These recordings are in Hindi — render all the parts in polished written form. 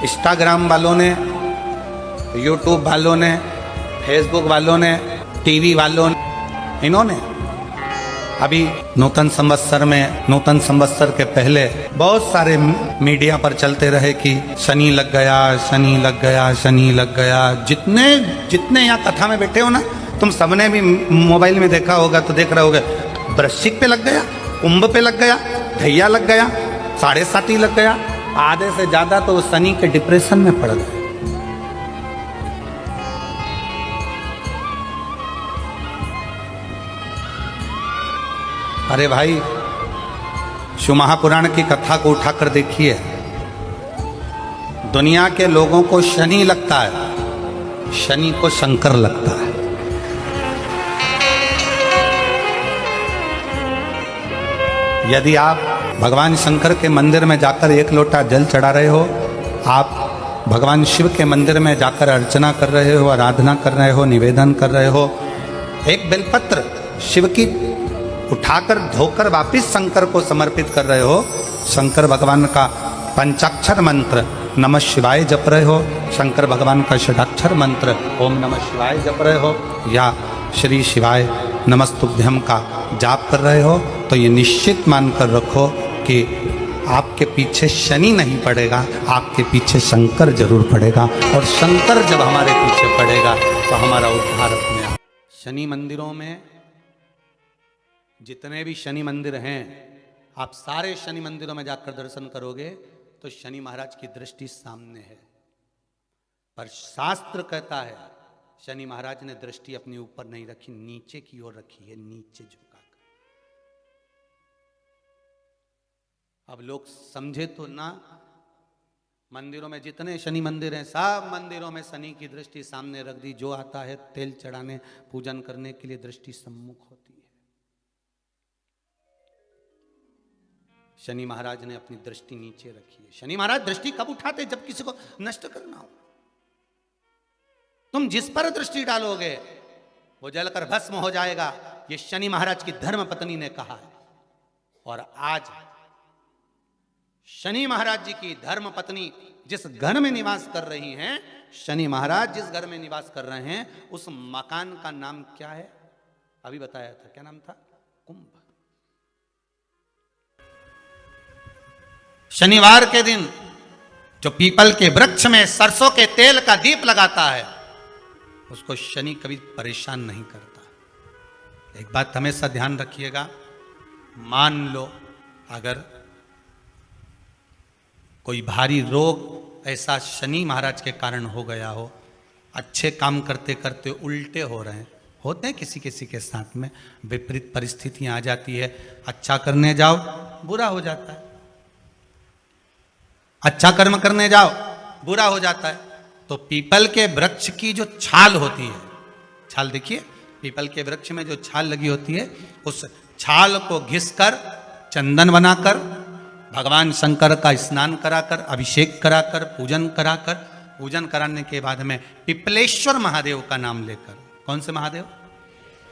इंस्टाग्राम वालों ने, यूट्यूब वालों ने, फेसबुक वालों ने, टीवी वालों ने, इन्होंने अभी नूतन संवत्सर के पहले बहुत सारे मीडिया पर चलते रहे कि शनि लग गया, शनि लग गया, शनि लग गया। जितने यहाँ कथा में बैठे हो ना, तुम सबने भी मोबाइल में देखा होगा तो देख रहे होगे, वृश्चिक पे लग गया, कुंभ पे लग गया, धैया लग गया, 7.5 लग गया। आधे से ज्यादा तो शनि के डिप्रेशन में पड़ गए। अरे भाई, शिव महापुराण की कथा को उठाकर देखिए। दुनिया के लोगों को शनि लगता है, शनि को शंकर लगता है। यदि आप भगवान शंकर के मंदिर में जाकर 1 लोटा जल चढ़ा रहे हो, आप भगवान शिव के मंदिर में जाकर अर्चना कर रहे हो, आराधना कर रहे हो, निवेदन कर रहे हो, एक बेलपत्र शिव की उठाकर धोकर वापिस शंकर को समर्पित कर रहे हो, शंकर भगवान का पंचाक्षर मंत्र नमः शिवाय जप रहे हो, शंकर भगवान का षडाक्षर मंत्र ओम नमः शिवाय जप रहे हो, या श्री शिवाय नमस्तुभ्यम का जाप कर रहे हो, तो ये निश्चित मानकर रखो कि आपके पीछे शनि नहीं पड़ेगा, आपके पीछे शंकर जरूर पड़ेगा। और शंकर जब हमारे पीछे पड़ेगा तो हमारा उद्धार अपने आप। शनि मंदिरों में जितने भी शनि मंदिर हैं, आप सारे शनि मंदिरों में जाकर दर्शन करोगे तो शनि महाराज की दृष्टि सामने है। पर शास्त्र कहता है शनि महाराज ने दृष्टि अपने ऊपर नहीं रखी, नीचे की ओर रखी है, नीचे झुका कर। अब लोग समझे तो ना, मंदिरों में जितने शनि मंदिर हैं, सब मंदिरों में शनि की दृष्टि सामने रख दी। जो आता है तेल चढ़ाने, पूजन करने के लिए दृष्टि सम्मुख होती है। शनि महाराज ने अपनी दृष्टि नीचे रखी है। शनि महाराज दृष्टि कब उठाते? जब किसी को नष्ट करना हो। तुम जिस पर दृष्टि डालोगे वो जलकर भस्म हो जाएगा, ये शनि महाराज की धर्म पत्नी ने कहा है। और आज शनि महाराज जी की धर्म पत्नी जिस घर में निवास कर रही हैं, शनि महाराज जिस घर में निवास कर रहे हैं, उस मकान का नाम क्या है? अभी बताया था, क्या नाम था? कुंभ। शनिवार के दिन जो पीपल के वृक्ष में सरसों के तेल का दीप लगाता है, उसको शनि कभी परेशान नहीं करता। एक बात हमेशा ध्यान रखिएगा, मान लो अगर कोई भारी रोग ऐसा शनि महाराज के कारण हो गया हो, अच्छे काम करते करते उल्टे हो रहे हैं, होते हैं किसी किसी के साथ में, विपरीत परिस्थितियां आ जाती है, अच्छा करने जाओ बुरा हो जाता है, अच्छा कर्म करने जाओ बुरा हो जाता है। तो पीपल के वृक्ष की जो छाल होती है, छाल देखिए, पीपल के वृक्ष में जो छाल लगी होती है, उस छाल को घिसकर चंदन बनाकर भगवान शंकर का स्नान कराकर, अभिषेक कराकर, पूजन कराने के बाद में पिपलेश्वर महादेव का नाम लेकर, कौन से महादेव?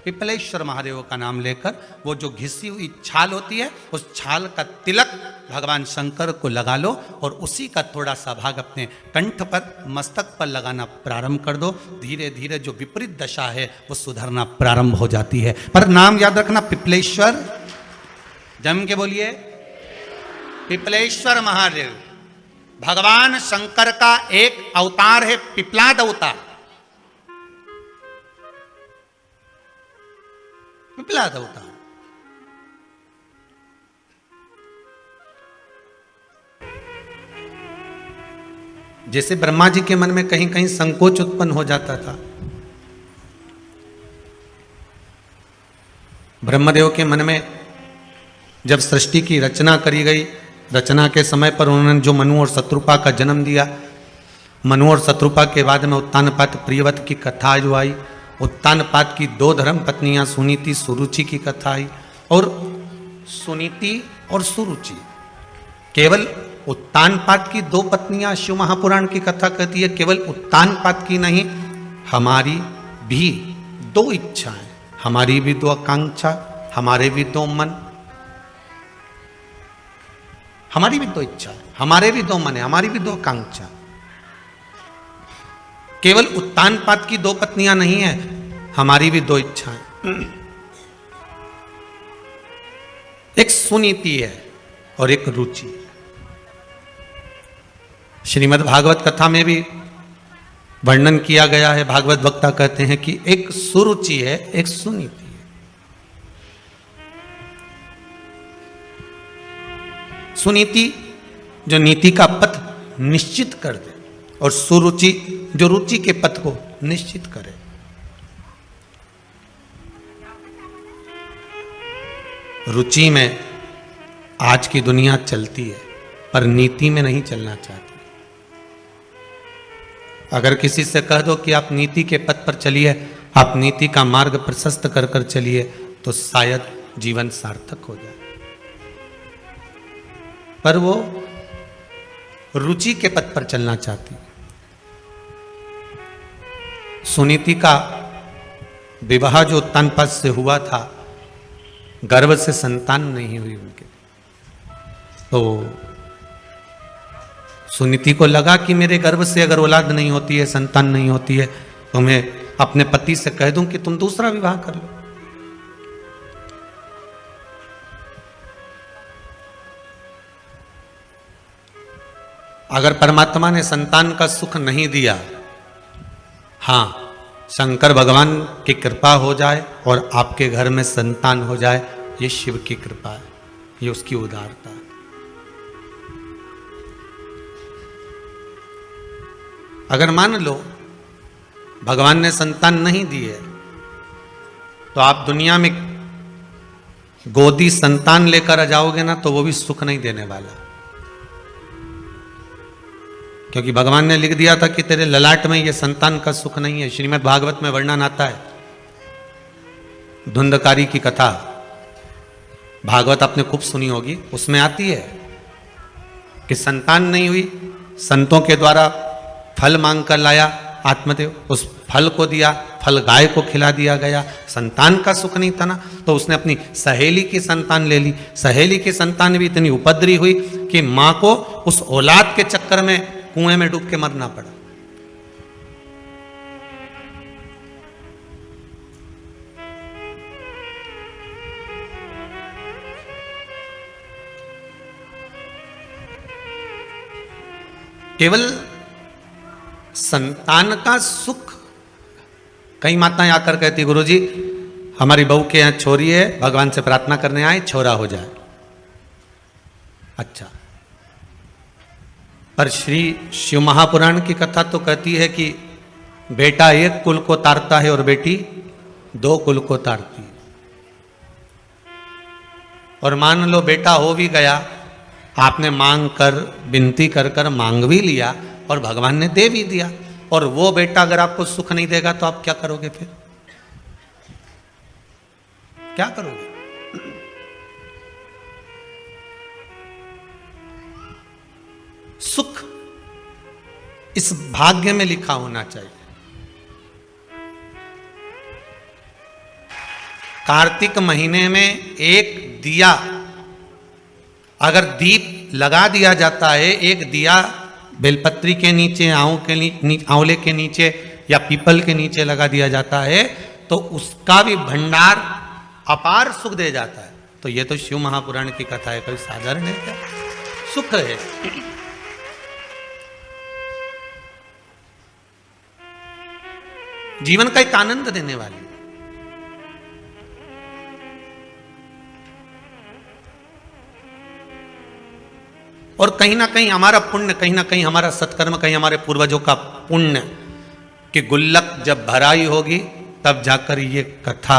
पिपलेश्वर महादेव का नाम लेकर वो जो घिसी हुई छाल होती है, उस छाल का तिलक भगवान शंकर को लगा लो और उसी का थोड़ा सा भाग अपने कंठ पर, मस्तक पर लगाना प्रारंभ कर दो। धीरे धीरे जो विपरीत दशा है वो सुधरना प्रारंभ हो जाती है। पर नाम याद रखना, पिपलेश्वर, जम के बोलिए, पिपलेश्वर महादेव भगवान शंकर का एक अवतार है, पिपलाद अवतार। पिपलाद अवतार जैसे ब्रह्मा जी के मन में कहीं कहीं संकोच उत्पन्न हो जाता था, ब्रह्मदेव के मन में जब सृष्टि की रचना करी गई, रचना के समय पर उन्होंने जो मनु और शत्रुपा का जन्म दिया, मनु और शत्रुपा के बाद में उत्तानपाद प्रियव्रत की कथा जो आई, उत्तानपाद की 2 धर्म पत्नियां सुनीति सुरुचि की कथा आई, और सुनीति और सुरुचि, केवल उत्तानपाद की 2 पत्नियां शिव महापुराण की कथा कहती है, केवल उत्तानपाद की नहीं, हमारी भी 2 इच्छाएं, हमारी भी 2 आकांक्षा, हमारे भी 2 मन, हमारी भी 2 इच्छा, हमारे भी 2 मन है, हमारी भी 2 आकांक्षा। केवल उत्तानपाद की 2 पत्नियां नहीं है, हमारी भी 2 इच्छाएं। एक सुनीति है और एक रुचि। श्रीमद् भागवत कथा में भी वर्णन किया गया है। भागवत वक्ता कहते हैं कि एक सुरुचि है, एक सुनीति है। सुनीति जो नीति का पथ निश्चित कर दे, और सुरुचि जो रुचि के पथ को निश्चित करे। रुचि में आज की दुनिया चलती है, पर नीति में नहीं चलना चाहती। अगर किसी से कह दो कि आप नीति के पथ पर चलिए, आप नीति का मार्ग प्रशस्त कर कर चलिए, तो शायद जीवन सार्थक हो जाए। पर वो रुचि के पथ पर चलना चाहती। सुनीति का विवाह जो उत्तानपाद से हुआ था, गर्भ से संतान नहीं हुई उनके, तो सुनीति को लगा कि मेरे गर्भ से अगर औलाद नहीं होती है, संतान नहीं होती है, तो मैं अपने पति से कह दूं कि तुम दूसरा विवाह कर लो। अगर परमात्मा ने संतान का सुख नहीं दिया, हां, शंकर भगवान की कृपा हो जाए और आपके घर में संतान हो जाए, ये शिव की कृपा है, ये उसकी उदारता है। अगर मान लो भगवान ने संतान नहीं दी है, तो आप दुनिया में गोदी संतान लेकर आ जाओगे ना, तो वो भी सुख नहीं देने वाला। क्योंकि भगवान ने लिख दिया था कि तेरे ललाट में ये संतान का सुख नहीं है। श्रीमद् भागवत में वर्णन आता है, धुंधकारी की कथा, भागवत आपने खूब सुनी होगी, उसमें आती है कि संतान नहीं हुई, संतों के द्वारा फल मांग कर लाया आत्मदेव, उस फल को दिया, फल गाय को खिला दिया गया, संतान का सुख नहीं था ना, तो उसने अपनी सहेली की संतान ले ली। सहेली की संतान भी इतनी उपद्री हुई कि मां को उस औलाद के चक्कर में कुएं में डूब के मरना पड़ा। केवल संतान का सुख, कई माताएं आकर कहती, गुरुजी हमारी बहू के यहां छोरी है, भगवान से प्रार्थना करने आए, छोरा हो जाए। अच्छा, पर श्री शिव महापुराण की कथा तो कहती है कि बेटा 1 कुल को तारता है और बेटी 2 कुल को तारती है। और मान लो बेटा हो भी गया, आपने मांग कर, विनती कर कर मांग भी लिया और भगवान ने दे भी दिया, और वो बेटा अगर आपको सुख नहीं देगा तो आप क्या करोगे? फिर क्या करोगे? सुख इस भाग्य में लिखा होना चाहिए। कार्तिक महीने में एक दिया, अगर दीप लगा दिया जाता है, एक दिया बेलपत्री के नीचे, आंवले के नीचे या पीपल के नीचे लगा दिया जाता है, तो उसका भी भंडार अपार सुख दे जाता है। तो ये तो शिव महापुराण की कथा है, कोई साधारण है क्या? सुख है। जीवन का एक आनंद देने वाली। और कहीं ना कहीं हमारा पुण्य, कहीं ना कहीं हमारा सत्कर्म, कहीं हमारे पूर्वजों का पुण्य कि गुल्लक जब भराई होगी तब जाकर ये कथा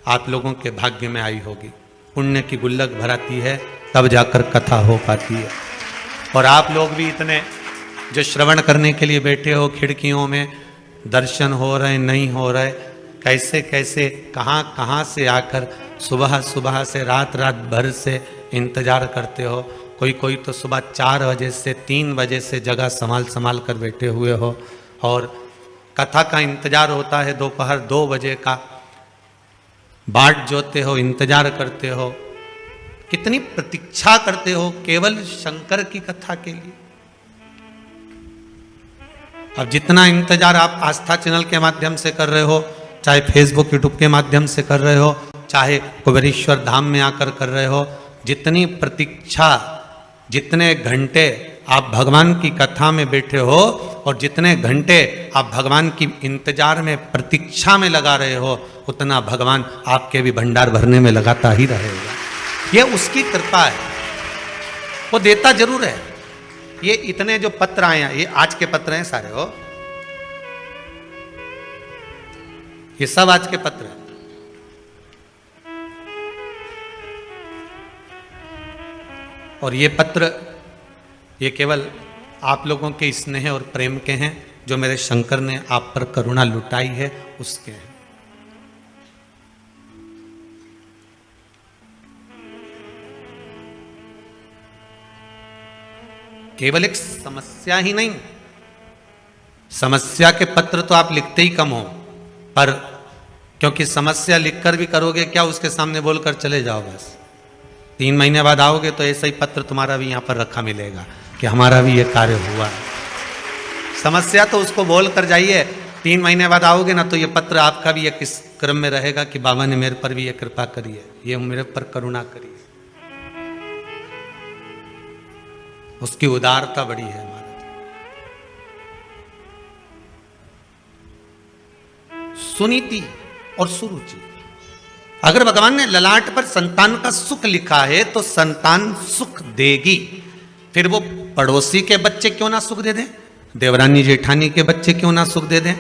आप लोगों के भाग्य में आई होगी। पुण्य की गुल्लक भराती है तब जाकर कथा हो पाती है। और आप लोग भी इतने जो श्रवण करने के लिए बैठे हो, खिड़कियों में दर्शन हो रहे नहीं हो रहे, कैसे कैसे कहाँ कहाँ से आकर सुबह सुबह से रात रात भर से इंतजार करते हो। कोई तो सुबह 4 बजे से 3 बजे से जगह संभाल कर बैठे हुए हो, और कथा का इंतजार होता है दोपहर 2 बजे का, बाट जोते हो, इंतजार करते हो, कितनी प्रतीक्षा करते हो केवल शंकर की कथा के लिए। अब जितना इंतजार आप आस्था चैनल के माध्यम से कर रहे हो, चाहे फेसबुक यूट्यूब के माध्यम से कर रहे हो, चाहे कुबेरेश्वर धाम में आकर कर रहे हो, जितनी प्रतीक्षा, जितने घंटे आप भगवान की कथा में बैठे हो और जितने घंटे आप भगवान की इंतजार में प्रतीक्षा में लगा रहे हो, उतना भगवान आपके भी भंडार भरने में लगाता ही रहेगा। ये उसकी कृपा है, वो देता जरूर है। ये इतने जो पत्र आए हैं, ये आज के पत्र हैं सारे, हो ये सब आज के पत्र हैं। और ये पत्र ये केवल आप लोगों के स्नेह और प्रेम के हैं, जो मेरे शंकर ने आप पर करुणा लुटाई है उसके हैं। केवल एक समस्या ही नहीं, समस्या के पत्र तो आप लिखते ही कम हो, पर क्योंकि समस्या लिखकर भी करोगे क्या, उसके सामने बोलकर चले जाओ बस। 3 महीने बाद आओगे तो ऐसा ही पत्र तुम्हारा भी यहां पर रखा मिलेगा कि हमारा भी ये कार्य हुआ। समस्या तो उसको बोल कर जाइए, 3 महीने बाद आओगे ना तो ये पत्र आपका भी एक इस क्रम में रहेगा कि बाबा ने मेरे पर भी ये कृपा करी है, ये मेरे पर करुणा करी है। उसकी उदारता बड़ी है हमारे। सुनीति और सुरुचि, अगर भगवान ने ललाट पर संतान का सुख लिखा है तो संतान सुख देगी। फिर वो पड़ोसी के बच्चे क्यों ना सुख दे दें, देवरानी जेठानी के बच्चे क्यों ना सुख दे दें,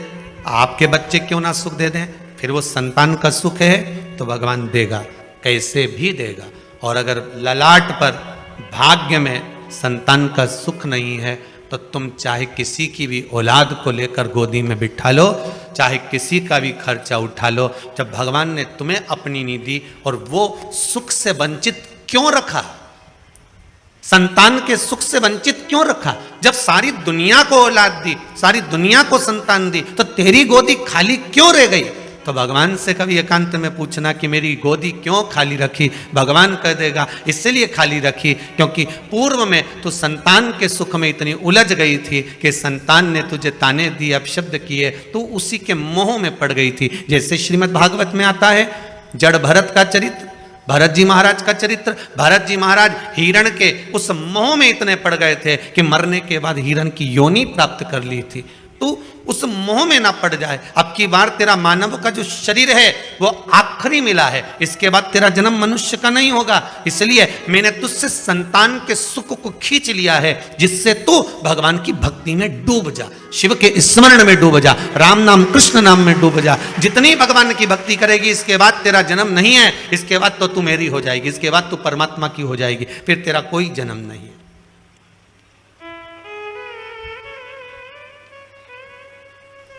आपके बच्चे क्यों ना सुख दे दें, फिर वो संतान का सुख है तो भगवान देगा, कैसे भी देगा। और अगर ललाट पर भाग्य में संतान का सुख नहीं है तो तुम चाहे किसी की भी औलाद को लेकर गोदी में बिठा लो, चाहे किसी का भी खर्चा उठा लो, जब भगवान ने तुम्हें अपनी निधि और वो सुख से वंचित क्यों रखा, संतान के सुख से वंचित क्यों रखा। जब सारी दुनिया को औलाद दी, सारी दुनिया को संतान दी, तो तेरी गोदी खाली क्यों रह गई। तो भगवान से कभी एकांत में पूछना कि मेरी गोदी क्यों खाली रखी, भगवान कह देगा इसलिए खाली रखी क्योंकि पूर्व में तू संतान के सुख में इतनी उलझ गई थी कि संतान ने तुझे ताने दिए, अपशब्द किए, तू उसी के मोह में पड़ गई थी। जैसे श्रीमद् भागवत में आता है जड़ भरत का चरित्र, भरत जी महाराज का चरित्र। भरत जी महाराज हिरण के उस मोह में इतने पड़ गए थे कि मरने के बाद हिरण की योनि प्राप्त कर ली थी। तू उस मोह में ना पड़ जाए। अब की बार तेरा मानव का जो शरीर है वो आखिरी मिला है, इसके बाद तेरा जन्म मनुष्य का नहीं होगा, इसलिए मैंने तुझसे संतान के सुख को खींच लिया है जिससे तू भगवान की भक्ति में डूब जा, शिव के स्मरण में डूब जा, राम नाम कृष्ण नाम में डूब जा। जितनी भगवान की भक्ति करेगी इसके बाद तेरा जन्म नहीं है, इसके बाद तो तू मेरी हो जाएगी, इसके बाद तू परमात्मा की हो जाएगी, फिर तेरा कोई जन्म नहीं है।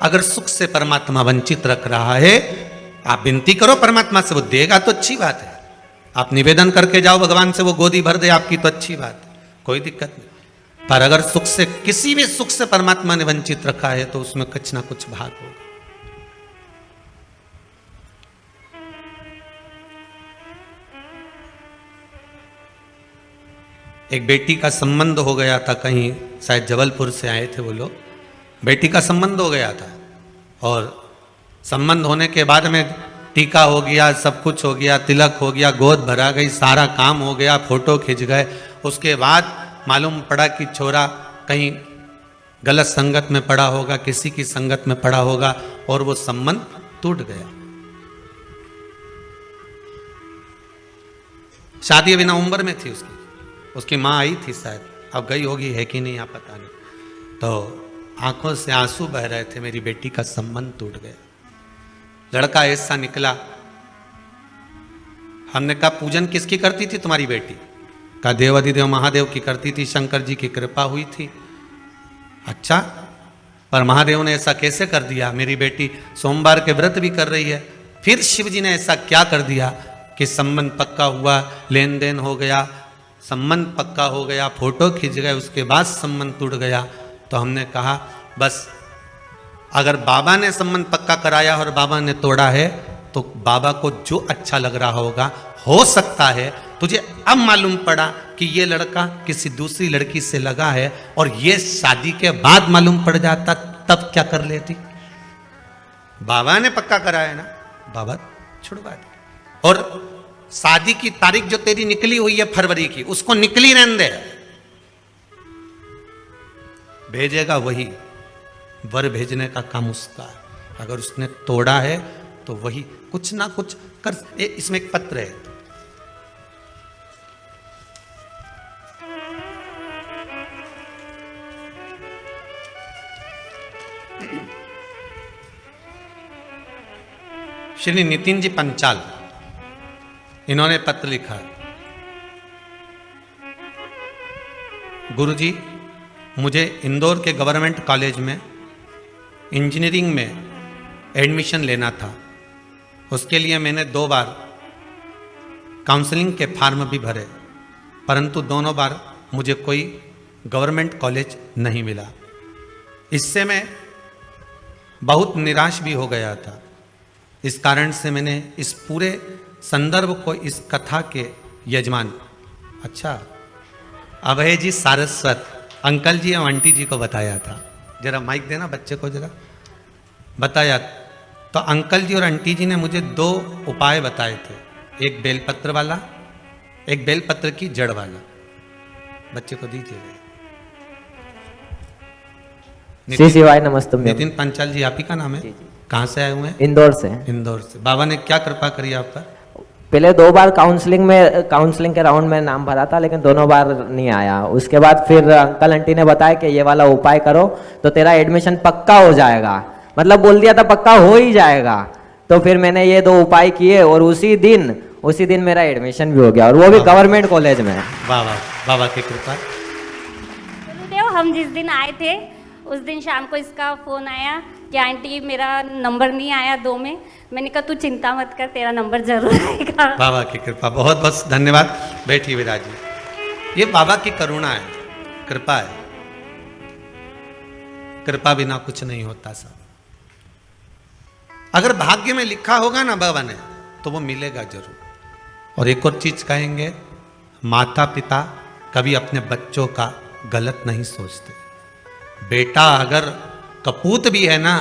अगर सुख से परमात्मा वंचित रख रहा है, आप विनती करो परमात्मा से, वो देगा तो अच्छी बात है। आप निवेदन करके जाओ भगवान से, वो गोदी भर दे आपकी तो अच्छी बात है, कोई दिक्कत नहीं। पर अगर सुख से, किसी भी सुख से परमात्मा ने वंचित रखा है तो उसमें कुछ ना कुछ भाग होगा। एक बेटी का संबंध हो गया था, कहीं शायद जबलपुर से आए थे वो लोग, बेटी का संबंध हो गया था और संबंध होने के बाद में टीका हो गया, सब कुछ हो गया, तिलक हो गया, गोद भरा गई, सारा काम हो गया, फोटो खिंच गए। उसके बाद मालूम पड़ा कि छोरा कहीं गलत संगत में पड़ा होगा, किसी की संगत में पड़ा होगा और वो संबंध टूट गया। शादी अभी नवंबर में थी उसकी माँ आई थी शायद, अब गई होगी है कि नहीं आप पता नहीं, तो आंखों से आंसू बह रहे थे, मेरी बेटी का संबंध टूट गया। लड़का ऐसा निकला। हमने कहा पूजन किसकी करती थी तुम्हारी बेटी? कहा देवाधिदेव महादेव की करती थी, शंकर जी की कृपा हुई थी। अच्छा, पर महादेव ने ऐसा कैसे कर दिया? मेरी बेटी सोमवार के व्रत भी कर रही है, फिर शिव जी ने ऐसा क्या कर दिया कि संबंध पक्का हुआ, लेन देन हो गया, संबंध पक्का हो गया, फोटो खींच गए, उसके बाद संबंध टूट गया। तो हमने कहा बस, अगर बाबा ने संबंध पक्का कराया और बाबा ने तोड़ा है तो बाबा को जो अच्छा लग रहा होगा, हो सकता है तुझे अब मालूम पड़ा कि ये लड़का किसी दूसरी लड़की से लगा है और ये शादी के बाद मालूम पड़ जाता तब क्या कर लेती? बाबा ने पक्का कराया ना, बाबा छुड़वा दे। और शादी की तारीख जो तेरी निकली हुई है फरवरी की, उसको निकली रहने दे, भेजेगा वही, वर भेजने का काम उसका है। अगर उसने तोड़ा है तो वही कुछ ना कुछ कर। इसमें एक पत्र है, श्री नितिन जी पंचाल, इन्होंने पत्र लिखा, गुरुजी मुझे इंदौर के गवर्नमेंट कॉलेज में इंजीनियरिंग में एडमिशन लेना था। उसके लिए मैंने 2 बार काउंसलिंग के फॉर्म भी भरे, परंतु दोनों बार मुझे कोई गवर्नमेंट कॉलेज नहीं मिला। इससे मैं बहुत निराश भी हो गया था। इस कारण से मैंने इस पूरे संदर्भ को इस कथा के यजमान, अच्छा अभय जी सारस्वत अंकल जी और आंटी जी को बताया था। जरा माइक देना बच्चे को, जरा बताया। तो अंकल जी और आंटी जी ने मुझे 2 उपाय बताए थे, एक बेलपत्र वाला, एक बेलपत्र की जड़ वाला। बच्चे को दीजिए। श्री शिवाय नमस्ते। नितिन पंचाल जी आप ही का नाम है? कहाँ से आए हुए हैं? इंदौर से। इंदौर से। बाबा ने क्या कृपा करी आप पर? पहले 2 बार काउंसलिंग के राउंड में नाम भरा था, लेकिन दोनों बार नहीं आया। उसके बाद फिर अंकल आंटी ने बताया कि ये वाला उपाय करो तो तेरा एडमिशन पक्का हो जाएगा, मतलब बोल दिया था पक्का हो ही जाएगा। तो फिर मैंने ये 2 उपाय किए और उसी दिन मेरा एडमिशन भी हो गया, और वो भी गवर्नमेंट कॉलेज में। बाबा की कृपा। गुरुदेव हम जिस दिन आए थे उस दिन शाम को इसका फोन आया कि आंटी मेरा नंबर नहीं आया 2 में। मैंने कहा तू चिंता मत कर, तेरा नंबर जरूर आएगा। बाबा की कृपा, बहुत बहुत धन्यवाद। बैठिए विराज जी। ये बाबा की करुणा है, कृपा है। कृपा बिना कुछ नहीं होता साहब। अगर भाग्य में लिखा होगा ना बाबा ने, तो वो मिलेगा जरूर। और एक और चीज कहेंगे, माता पिता कभी अपने बच्चों का गलत नहीं सोचते। बेटा अगर कपूत भी है ना,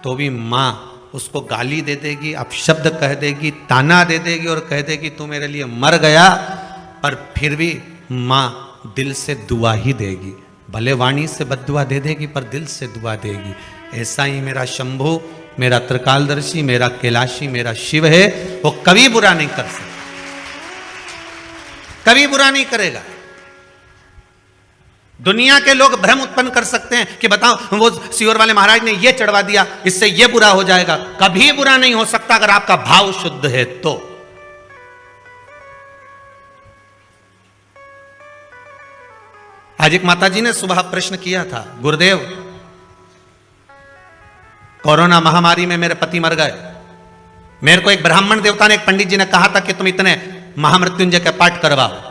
तो भी माँ उसको गाली दे देगी, अपशब्द कह देगी, ताना दे देगी और कह देगी तू मेरे लिए मर गया, पर फिर भी माँ दिल से दुआ ही देगी। भले वाणी से बद्दुआ दे देगी पर दिल से दुआ देगी। ऐसा ही मेरा शंभु, मेरा त्रिकालदर्शी, मेरा कैलाशी, मेरा शिव है, वो कभी बुरा नहीं कर सकता, कभी बुरा नहीं करेगा। दुनिया के लोग भ्रम उत्पन्न कर सकते हैं कि बताओ वो सियोर वाले महाराज ने ये चढ़वा दिया, इससे ये बुरा हो जाएगा। कभी बुरा नहीं हो सकता अगर आपका भाव शुद्ध है तो। आज एक माताजी ने सुबह प्रश्न किया था, गुरुदेव कोरोना महामारी में मेरे पति मर गए। मेरे को एक ब्राह्मण देवता ने, एक पंडित जी ने कहा था कि तुम इतने महामृत्युंजय के पाठ करवाओ।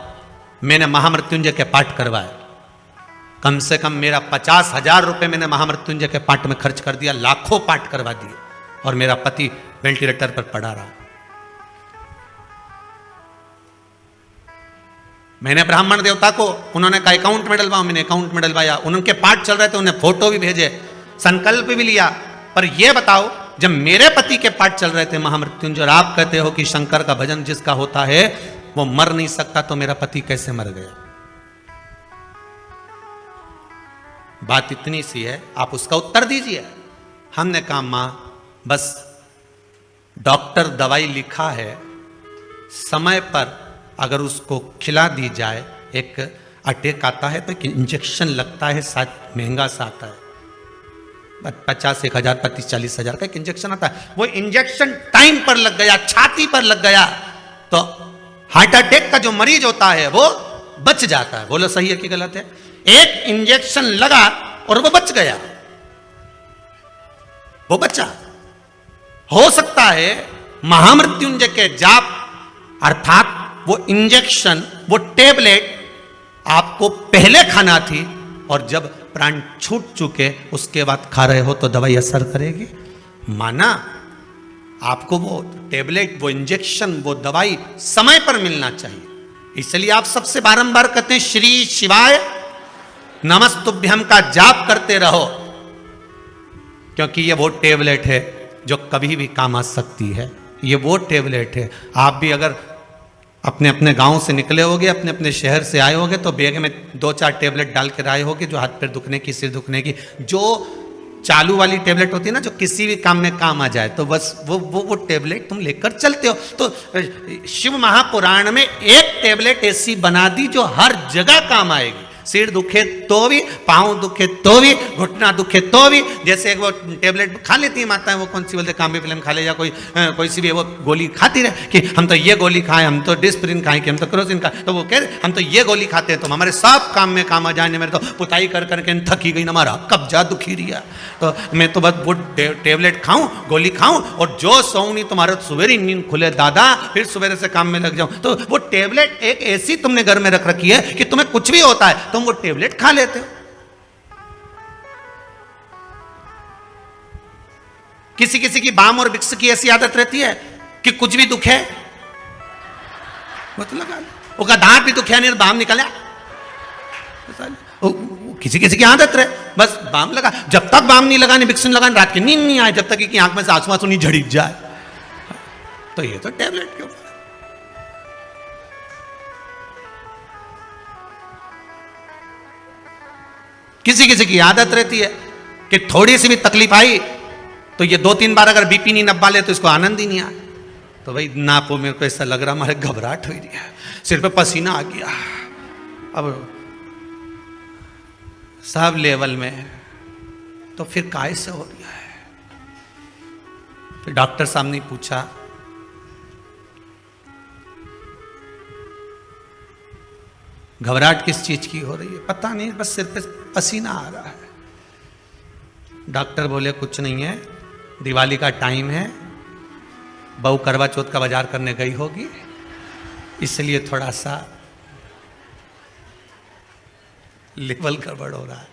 मैंने महामृत्युंजय के पाठ करवाए। कम से कम मेरा 50,000 रुपए मैंने महामृत्युंजय के पाठ में खर्च कर दिया, लाखों पाठ करवा दिए, और मेरा पति वेंटिलेटर पर पड़ा रहा। मैंने ब्राह्मण देवता को, उन्होंने कहा अकाउंट में डलवाओ, मैंने अकाउंट में डलवाया। उनके पाठ चल रहे थे, उन्हें फोटो भी भेजे, संकल्प भी लिया। पर यह बताओ, जब मेरे पति के पाठ चल रहे थे महामृत्युंजय, और आप कहते हो कि शंकर का भजन जिसका होता है वो मर नहीं सकता, तो मेरा पति कैसे मर गया? बात इतनी सी है, आप उसका उत्तर दीजिए। हमने कहा मां बस डॉक्टर दवाई लिखा है, समय पर अगर उसको खिला दी जाए, एक अटैक आता है तो एक इंजेक्शन लगता है, शायद महंगा सा आता है, 50, 1,000, 25, 40,000 का एक इंजेक्शन आता है। वो इंजेक्शन टाइम पर लग गया, छाती पर लग गया, तो हार्ट अटैक का जो मरीज होता है वो बच जाता है। बोलो सही है कि गलत है? एक इंजेक्शन लगा और वो बच गया, वो बचा। हो सकता है महामृत्युंजय के जाप अर्थात वो इंजेक्शन, वो टेबलेट आपको पहले खाना थी, और जब प्राण छूट चुके उसके बाद खा रहे हो तो दवाई असर करेगी। माना आपको वो टेबलेट, वो इंजेक्शन, वो दवाई समय पर मिलना चाहिए। इसलिए आप सबसे बारंबार कहते हैं श्री शिवाय नमस्तुभ्यम का जाप करते रहो। क्योंकि ये वो टेबलेट है जो कभी भी काम आ सकती है। ये वो टेबलेट है, आप भी अगर अपने अपने गांव से निकले होगे, अपने अपने शहर से आए होगे, तो बैग में 2-4 टेबलेट डाल कर आए होगे, जो हाथ पैर दुखने की, सिर दुखने की, जो चालू वाली टेबलेट होती है ना, जो किसी भी काम में काम आ जाए, तो बस वो टेबलेट तुम लेकर चलते हो। तो शिव महापुराण में एक टेबलेट ऐसी बना दी जो हर जगह काम आएगी। सिर दुखे तो भी, पाँव दुखे तो भी, घुटना दुखे तो भी। जैसे एक वो टेबलेट खा लेती है माताएं, वो कौन सी बोलते, काम्बी फिल्म खा ले, या कोई सी भी वो गोली खाती रहे कि हम तो ये गोली खाएं, हम तो डिस्प्रिन खाएं, कि हम तो क्रोसिन खाएं, तो वो कह रहे हम तो ये गोली खाते हैं तो हमारे सब काम में काम आ जाए। मेरे तो पुताई कर करके थकी गई, हमारा कब्जा दुखी रिया, तो मैं तो बस वो टेबलेट खाऊं, गोली खाऊं, और जो सोऊं नहीं तुम्हारा सवेरे नींद खुले दादा, फिर सवेरे से काम में लग जाऊं। तो वो टेबलेट एक ऐसी तुमने घर में रख रखी है कि तुम्हें कुछ भी होता है तुम वो टेबलेट खा लेते हो। किसी किसी की बाम और विक्स की ऐसी आदत रहती है कि कुछ भी दुख है वो तो लगा ले, उसका दांत भी दुखिया नहीं, बाम निकला, किसी किसी की आदत रहे, बस बाम लगा। जब तक बाम नहीं लगाने, विक्स नहीं लगाने, रात की नींद नहीं आए, जब तक कि आंख में से आंसू आंसू नहीं झड़क जाए, तो ये तो टेबलेट के ऊपर। किसी किसी की आदत रहती है कि थोड़ी सी भी तकलीफ आई तो ये 2-3 बार अगर बीपी नहीं नपा ले तो इसको आनंद ही नहीं आया। तो भाई नापो, मेरे को ऐसा लग रहा हमारे घबराहट हो रही है, सिर पे पसीना आ गया, अब सब लेवल में, तो फिर काय से हो रहा है। फिर डॉक्टर साहब ने पूछा, घबराहट किस चीज की हो रही है? पता नहीं, बस सिर पे पसीना आ रहा है। डॉक्टर बोले कुछ नहीं है, दिवाली का टाइम है, बहू करवा चौथ का बाजार करने गई होगी, इसलिए थोड़ा सा लेवल गड़बड़ हो रहा है।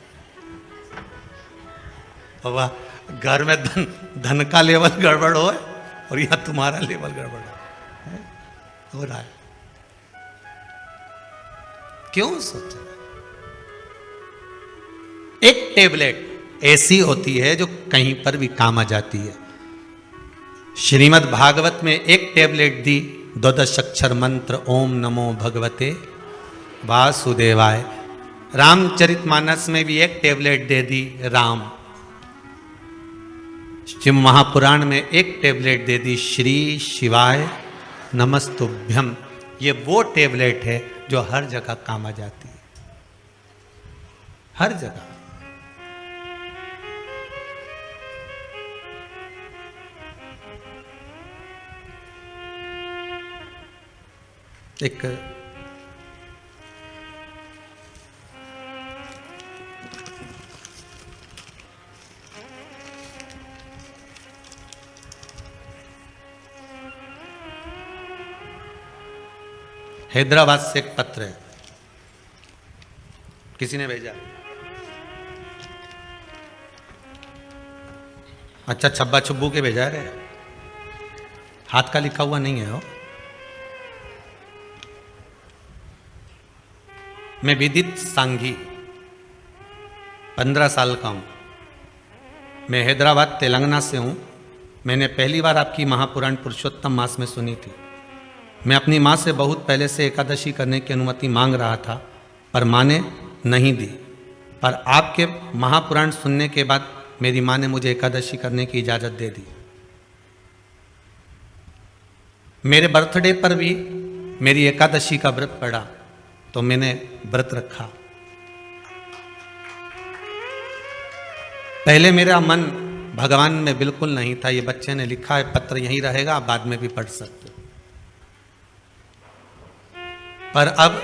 बाबा घर में धन का लेवल गड़बड़ हो और यहां तुम्हारा लेवल गड़बड़ हो रहा है। क्यों सोचा? एक टेबलेट ऐसी होती है जो कहीं पर भी काम आ जाती है। श्रीमद् भागवत में एक टेबलेट दी, 12 अक्षर मंत्र ओम नमो भगवते वासुदेवाय। रामचरितमानस में भी एक टेबलेट दे दी, राम। शिव महापुराण में एक टेबलेट दे दी, श्री शिवाय नमस्तुभ्यम। ये वो टेबलेट है जो हर जगह काम आ जाती है, हर जगह। एक हैदराबाद से एक पत्र है, किसी ने भेजा। अच्छा, छब्बा छुब्बू के भेजा रे, हाथ का लिखा हुआ नहीं है वो। मैं विदित सांघी, 15 साल का हूं। मैं हैदराबाद तेलंगाना से हूं। मैंने पहली बार आपकी महापुराण पुरुषोत्तम मास में सुनी थी। मैं अपनी माँ से बहुत पहले से एकादशी करने की अनुमति मांग रहा था, पर माँ ने नहीं दी। पर आपके महापुराण सुनने के बाद मेरी माँ ने मुझे एकादशी करने की इजाज़त दे दी। मेरे बर्थडे पर भी मेरी एकादशी का व्रत पड़ा, तो मैंने व्रत रखा। पहले मेरा मन भगवान में बिल्कुल नहीं था। ये बच्चे ने लिखा है, पत्र यहीं रहेगा, आप बाद में भी पढ़ सकते हो। पर अब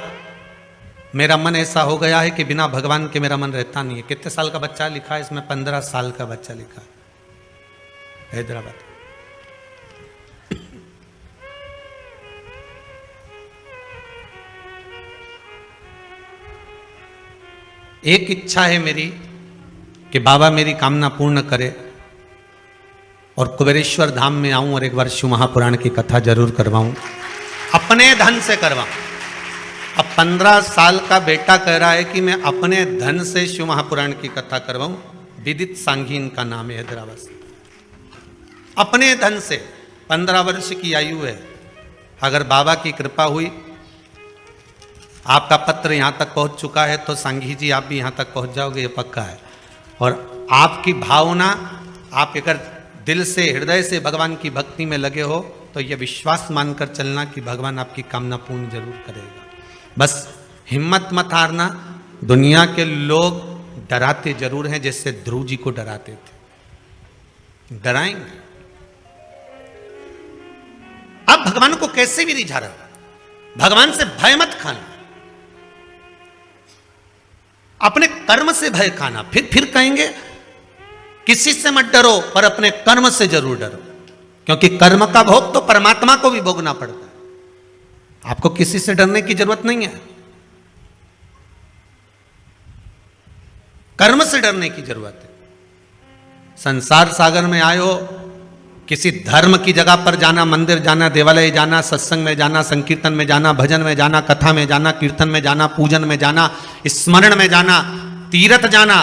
मेरा मन ऐसा हो गया है कि बिना भगवान के मेरा मन रहता नहीं है। कितने साल का बच्चा लिखा है इसमें? 15 साल का बच्चा लिखा है, हैदराबाद। एक इच्छा है मेरी कि बाबा मेरी कामना पूर्ण करे और कुबेरेश्वर धाम में आऊं और एक बार शिव महापुराण की कथा जरूर करवाऊं, अपने धन से करवाऊं। अब 15 साल का बेटा कह रहा है कि मैं अपने धन से शिव महापुराण की कथा करवाऊं। विदित सांघी इनका नाम है, हैदराबाद। अपने धन से 15 वर्ष की आयु है, अगर बाबा की कृपा हुई, आपका पत्र यहां तक पहुंच चुका है, तो सांघी जी आप भी यहां तक पहुंच जाओगे, ये पक्का है। और आपकी भावना, आप अगर दिल से हृदय से भगवान की भक्ति में लगे हो, तो यह विश्वास मानकर चलना कि भगवान आपकी कामना पूर्ण जरूर करेगा। बस हिम्मत मत हारना। दुनिया के लोग डराते जरूर हैं, जैसे ध्रुव जी को डराते थे, डराएंगे। अब भगवान को कैसे भी रिझा रहा, भगवान से भय मत खाना, अपने कर्म से भय खाना। फिर कहेंगे किसी से मत डरो, पर अपने कर्म से जरूर डरो, क्योंकि कर्म का भोग तो परमात्मा को भी भोगना पड़ता है। आपको किसी से डरने की जरूरत नहीं है, कर्म से डरने की जरूरत है। संसार सागर में आए हो, किसी धर्म की जगह पर जाना, मंदिर जाना, देवालय जाना, सत्संग में जाना, संकीर्तन में जाना, भजन में जाना, कथा में जाना, कीर्तन में जाना, पूजन में जाना, स्मरण में जाना, तीर्थ जाना,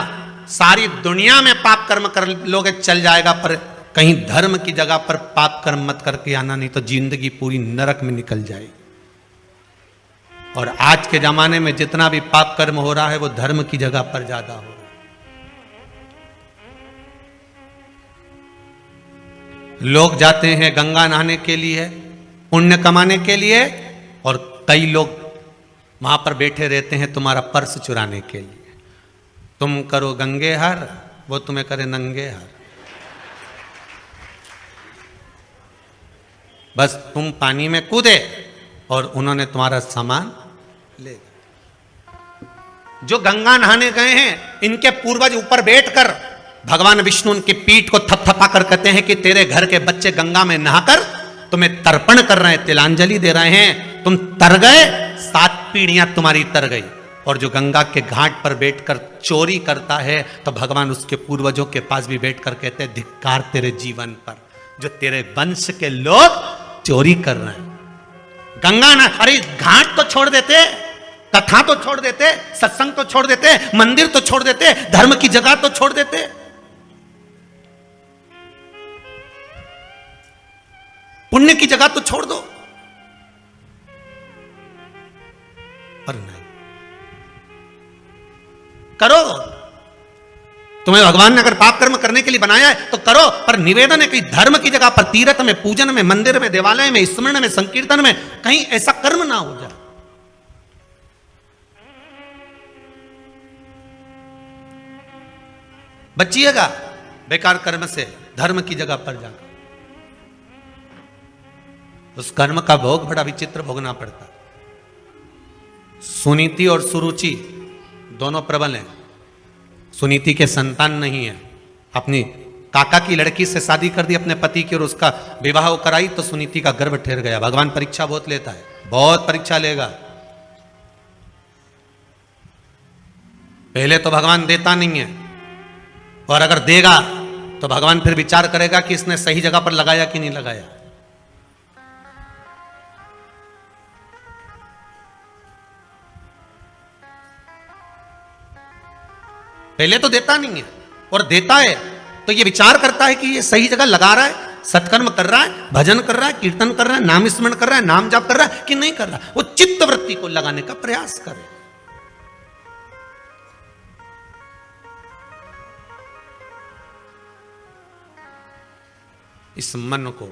सारी दुनिया में पाप कर्म कर लोगे चल जाएगा, पर कहीं धर्म की जगह पर पाप कर्म मत करके आना, नहीं तो जिंदगी पूरी नरक में निकल जाएगी। और आज के जमाने में जितना भी पाप कर्म हो रहा है, वो धर्म की जगह पर ज्यादा हो रहा है। लोग जाते हैं गंगा नहाने के लिए, पुण्य कमाने के लिए, और कई लोग वहां पर बैठे रहते हैं तुम्हारा पर्स चुराने के लिए। तुम करो गंगे हर, वो तुम्हें करे नंगे हर। बस तुम पानी में कूदे और उन्होंने तुम्हारा सामान ले। जो गंगा नहाने गए हैं, इनके पूर्वज ऊपर बैठकर भगवान विष्णु उनकी पीठ को थपथपा कर कहते हैं कि तेरे घर के बच्चे गंगा में नहाकर तुम्हें तर्पण कर रहे हैं, तिलांजलि दे रहे हैं, तुम तर गए, 7 पीढ़ियां तुम्हारी तर गई। और जो गंगा के घाट पर बैठकर चोरी करता है, तो भगवान उसके पूर्वजों के पास भी बैठकर कहते हैं धिक्कार तेरे जीवन पर, जो तेरे वंश के लोग चोरी कर रहे हैं। गंगा ना, अरे घाट तो छोड़ देते, कथा तो छोड़ देते, सत्संग तो छोड़ देते, मंदिर तो छोड़ देते, धर्म की जगह तो छोड़ देते। पुण्य की जगह तो छोड़ दो, पर नहीं करो। तुम्हें भगवान ने अगर पाप कर्म करने के लिए बनाया है तो करो, पर निवेदन है कि धर्म की जगह पर, तीर्थ में, पूजन में, मंदिर में, देवालय में, स्मरण में, संकीर्तन में कहीं ऐसा कर्म ना हो जाए। बचिएगा बेकार कर्म से, धर्म की जगह पर जाकर। उस कर्म का भोग बड़ा विचित्र भोगना पड़ता। सुनीति और सुरुचि दोनों प्रबल हैं। सुनीति के संतान नहीं है, अपनी काका की लड़की से शादी कर दी अपने पति की और उसका विवाह कराई, तो सुनीति का गर्भ ठहर गया। भगवान परीक्षा बहुत लेता है, बहुत परीक्षा लेगा। पहले तो भगवान देता नहीं है, और अगर देगा तो भगवान फिर विचार करेगा कि इसने सही जगह पर लगाया कि नहीं लगाया। पहले तो देता नहीं है, और देता है तो ये विचार करता है कि ये सही जगह लगा रहा है, सत्कर्म कर रहा है, भजन कर रहा है, कीर्तन कर रहा है, नाम स्मरण कर रहा है, नाम जाप कर रहा है कि नहीं कर रहा। वो चित्त वृत्ति को लगाने का प्रयास करे। इस मन को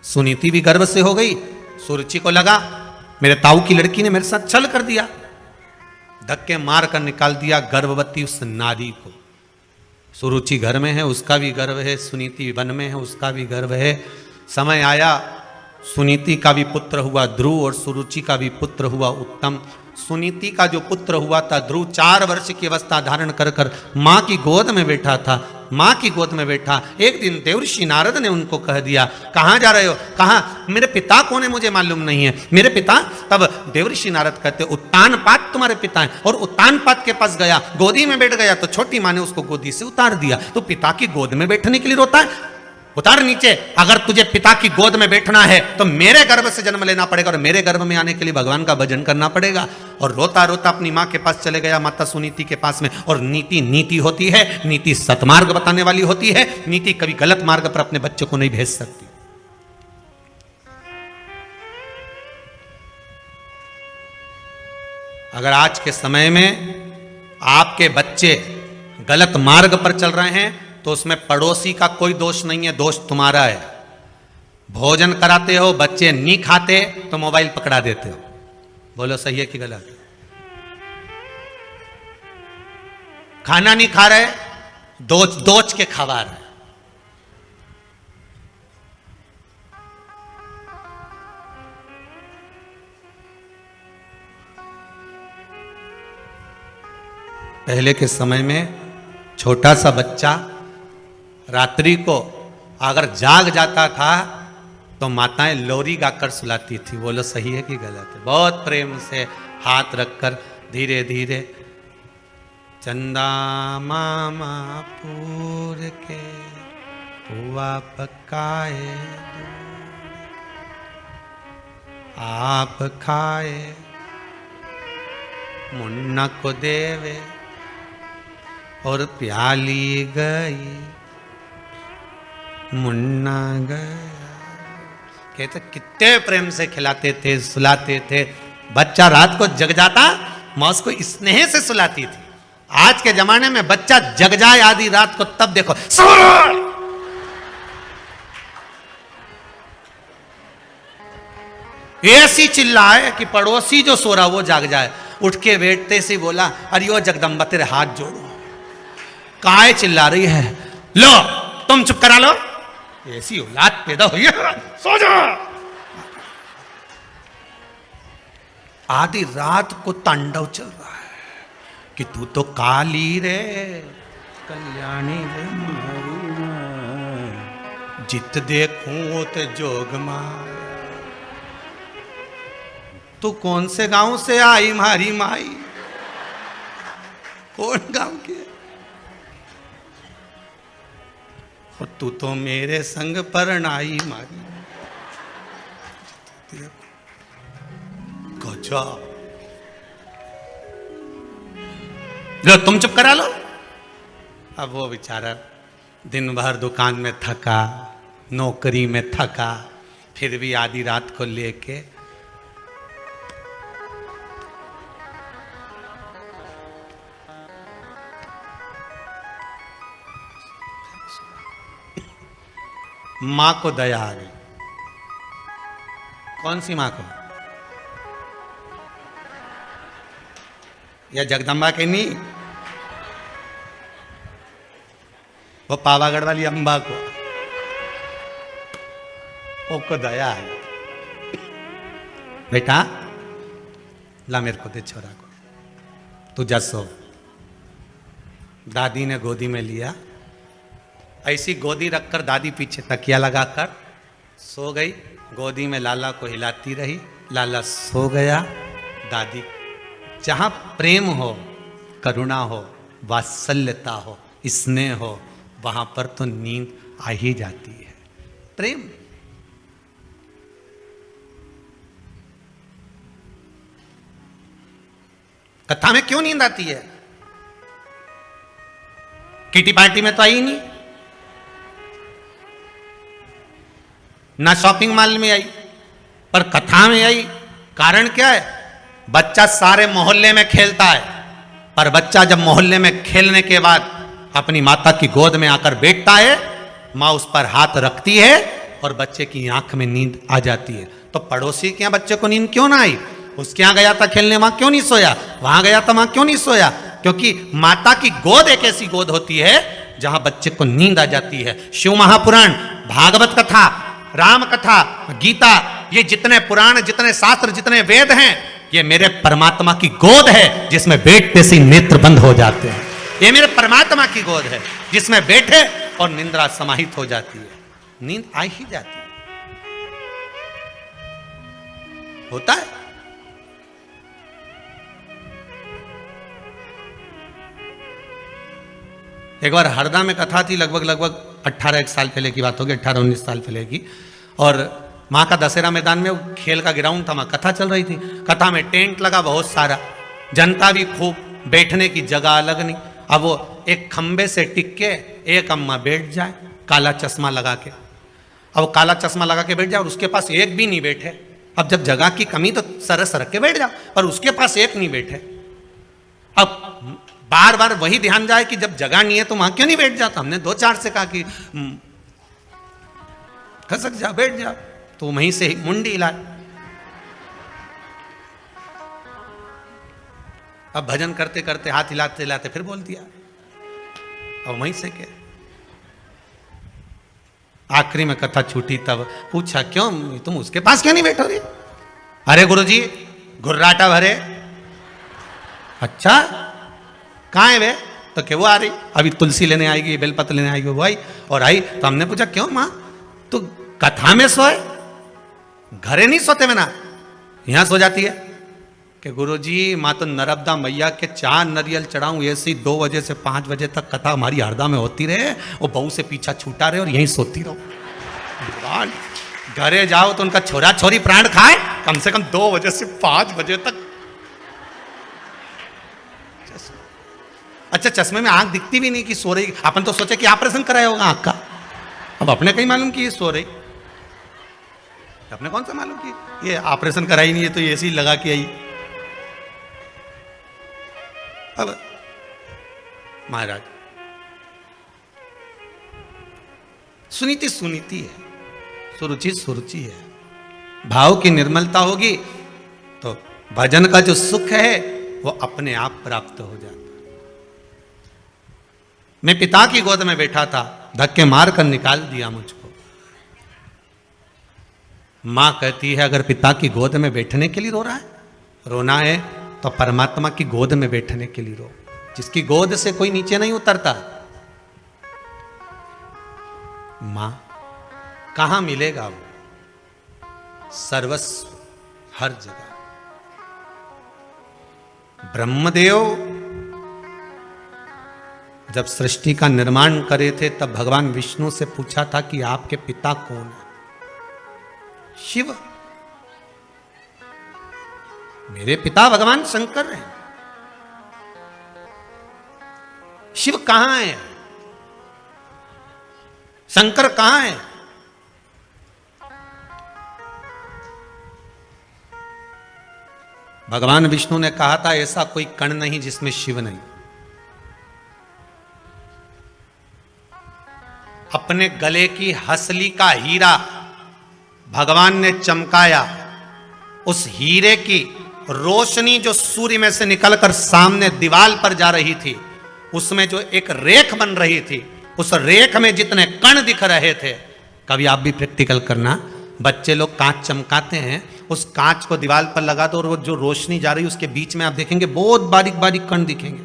सुनीति भी गर्व से हो गई। सुरुचि को लगा मेरे ताऊ की लड़की ने मेरे साथ छल कर दिया, धक्के मार कर निकाल दिया गर्भवती उस नारी को। सुरुचि घर में है, उसका भी गर्व है, सुनीति वन में है, उसका भी गर्व है। समय आया, सुनीति का भी पुत्र हुआ ध्रुव और सुरुचि का भी पुत्र हुआ उत्तम। सुनीति का जो पुत्र हुआ था ध्रुव 4 वर्ष की अवस्था धारण कर कर मां की गोद में बैठा था। मां की गोद में बैठा, एक दिन देवर्षि नारद ने उनको कह दिया, कहां जा रहे हो? कहा मेरे पिता कौन है मुझे मालूम नहीं है, मेरे पिता। तब देवर्षि नारद कहते उत्तानपाद तुम्हारे पिता हैं। और उत्तानपाद के पास गया, गोदी में बैठ गया, तो छोटी मां ने उसको गोदी से उतार दिया। तो पिता की गोद में बैठने के लिए रोता है। उतार नीचे। अगर तुझे पिता की गोद में बैठना है तो मेरे गर्भ से जन्म लेना पड़ेगा और मेरे गर्भ में आने के लिए भगवान का भजन करना पड़ेगा। और रोता रोता अपनी माँ के पास चले गया, माता सुनीति के पास में। और नीति नीति होती है, नीति सतमार्ग बताने वाली होती है। नीति कभी गलत मार्ग पर अपने बच्चों को नहीं भेज सकती। अगर आज के समय में आपके बच्चे गलत मार्ग पर चल रहे हैं तो उसमें पड़ोसी का कोई दोष नहीं है, दोष तुम्हारा है। भोजन कराते हो, बच्चे नहीं खाते तो मोबाइल पकड़ा देते हो। बोलो सही है कि गलत? खाना नहीं खा रहे, दोच के खवा रहे। पहले के समय में छोटा सा बच्चा रात्रि को अगर जाग जाता था तो माताएं लोरी गाकर सुलाती थी। बोलो सही है कि गलत है? बहुत प्रेम से हाथ रखकर धीरे धीरे, चंदा मामा पूर के पुआ पकाए आप खाए, मुन्ना को देवे और प्याली गई मुन्ना गया। कहते कितने प्रेम से खिलाते थे, सुलाते थे। बच्चा रात को जग जाता, माँ उसको स्नेह से सुलाती थी। आज के जमाने में बच्चा जग जाए आधी रात को तब देखो ऐसी चिल्लाए कि पड़ोसी जो सो रहा वो जाग जाए। उठ के बैठते से बोला, अरे ओ जगदम्बा तेरे हाथ जोड़ो, काय चिल्ला रही है? लो तुम चुप करा लो, ऐसी औलाद पैदा हुई है, सो जा। आधी रात को तांडव चल रहा है कि तू तो काली रे कल्याणी रे जित देखूं ते जोग मार। तू कौन से गांव से आई मारी माई? कौन गांव की? और तू तो मेरे संग परनाई मारी। गजब। लो तुम चुप करा लो। अब वो बेचारा दिन भर दुकान में थका, नौकरी में थका, फिर भी आधी रात को लेके मां को दया आ गई। कौन सी मां को? या जगदम्बा के नहीं, वो पावागढ़ वाली अंबा को, वो दया आ गई। बेटा ला मेरे को दे छोरा को, तू जा सो। दादी ने गोदी में लिया, ऐसी गोदी रखकर दादी पीछे तकिया लगाकर सो गई। गोदी में लाला को हिलाती रही, लाला सो गया। दादी, जहां प्रेम हो, करुणा हो, वात्सल्यता हो, स्नेह हो, वहां पर तो नींद आ ही जाती है। प्रेम। कथा में क्यों नींद आती है? किटी पार्टी में तो आई नहीं, ना शॉपिंग मॉल में आई, पर कथा में आई। कारण क्या है? बच्चा सारे मोहल्ले में खेलता है, पर बच्चा जब मोहल्ले में खेलने के बाद अपनी माता की गोद में आकर बैठता है, माँ उस पर हाथ रखती है और बच्चे की आंख में नींद आ जाती है। तो पड़ोसी के यहाँ बच्चे को नींद क्यों ना आई? उसके यहाँ गया था खेलने, वहां क्यों नहीं सोया? वहां गया था, वहां क्यों नहीं सोया? क्योंकि माता की गोद एक ऐसी गोद होती है जहां बच्चे को नींद आ जाती है। शिव महापुराण, भागवत कथा, राम कथा, गीता, ये जितने पुराण, जितने शास्त्र, जितने वेद हैं, ये मेरे परमात्मा की गोद है जिसमें बैठते से नेत्र बंद हो जाते हैं। ये मेरे परमात्मा की गोद है जिसमें बैठे और निंद्रा समाहित हो जाती है, नींद आ ही जाती है। होता है। एक बार हरदा में कथा थी, लगभग 18 साल पहले की बात होगी, 18-19 साल पहले की। और वहाँ का दशहरा मैदान में खेल का ग्राउंड था, वहाँ कथा चल रही थी। कथा में टेंट लगा बहुत सारा, जनता भी खूब, बैठने की जगह अलग नहीं। अब वो एक खंबे से टिक के एक अम्मा बैठ जाए काला चश्मा लगा के, अब वो काला चश्मा लगा के बैठ जाए और उसके पास एक भी नहीं बैठे। अब जब जगह की कमी तो सरक सरक के बैठ जाओ, पर उसके पास एक नहीं बैठे। अब बार बार वही ध्यान जाए कि जब जगह नहीं है तो वहां क्यों नहीं बैठ जाता। हमने 2-4 से कहा कि खसक जा, बैठ जा, तो वहीं से मुंडी हिलाए। अब भजन करते करते हाथ हिलाते हिलाते फिर बोल दिया, अब वहीं से क्या। आखिरी में कथा छूटी तब पूछा, क्यों तुम उसके पास क्यों नहीं बैठो रे? अरे गुरुजी घुर्राटा भरे। अच्छा कहाँ है वे? तो क्या वो आ रही, अभी तुलसी लेने आएगी, बेलपत्र लेने आएगी। वो आई और आई तो हमने पूछा, क्यों माँ तू कथा में सोए, घरे नहीं सोते में ना, यहां सो जाती है? कि गुरुजी माँ तो नर्मदा मैया के 4 नरियल चढ़ाऊं, ऐसी 2 बजे से 5 बजे तक कथा हमारी हरदा में होती रहे, वो बहू से पीछा छूटा रहे और यहीं सोती रहो। घरे जाओ तो उनका छोरा छोरी प्राण खाए, कम से कम 2 बजे से 5 बजे तक। अच्छा चश्मे में आंख दिखती भी नहीं कि सो रही। अपन तो सोचे कि ऑपरेशन कराया होगा आंख का, अब अपने कहीं मालूम कि ये सो रही। अपने कौन सा मालूम कि ये ऑपरेशन कराई नहीं है तो ये ऐसी लगा के आई। अब महाराज सुनीति सुनीति है, सुरुचि सुरुचि है। भाव की निर्मलता होगी तो भजन का जो सुख है वो अपने आप प्राप्त हो जाता। मैं पिता की गोद में बैठा था, धक्के मार कर निकाल दिया मुझको। मां कहती है अगर पिता की गोद में बैठने के लिए रो रहा है, रोना है तो परमात्मा की गोद में बैठने के लिए रो, जिसकी गोद से कोई नीचे नहीं उतरता। मां कहां मिलेगा वो? सर्वस्व हर जगह। ब्रह्मदेव जब सृष्टि का निर्माण करे थे तब भगवान विष्णु से पूछा था कि आपके पिता कौन है? शिव। मेरे पिता भगवान शंकर हैं। शिव कहां है? शंकर कहां है? भगवान विष्णु ने कहा था ऐसा कोई कण नहीं जिसमें शिव नहीं। अपने गले की हसली का हीरा भगवान ने चमकाया, उस हीरे की रोशनी जो सूर्य में से निकलकर सामने दीवार पर जा रही थी, उसमें जो एक रेख बन रही थी, उस रेख में जितने कण दिख रहे थे। कभी आप भी प्रैक्टिकल करना, बच्चे लोग कांच चमकाते हैं, उस कांच को दीवार पर लगा दो और वो जो रोशनी जा रही है उसके बीच में आप देखेंगे बहुत बारीक बारीक कण दिखेंगे,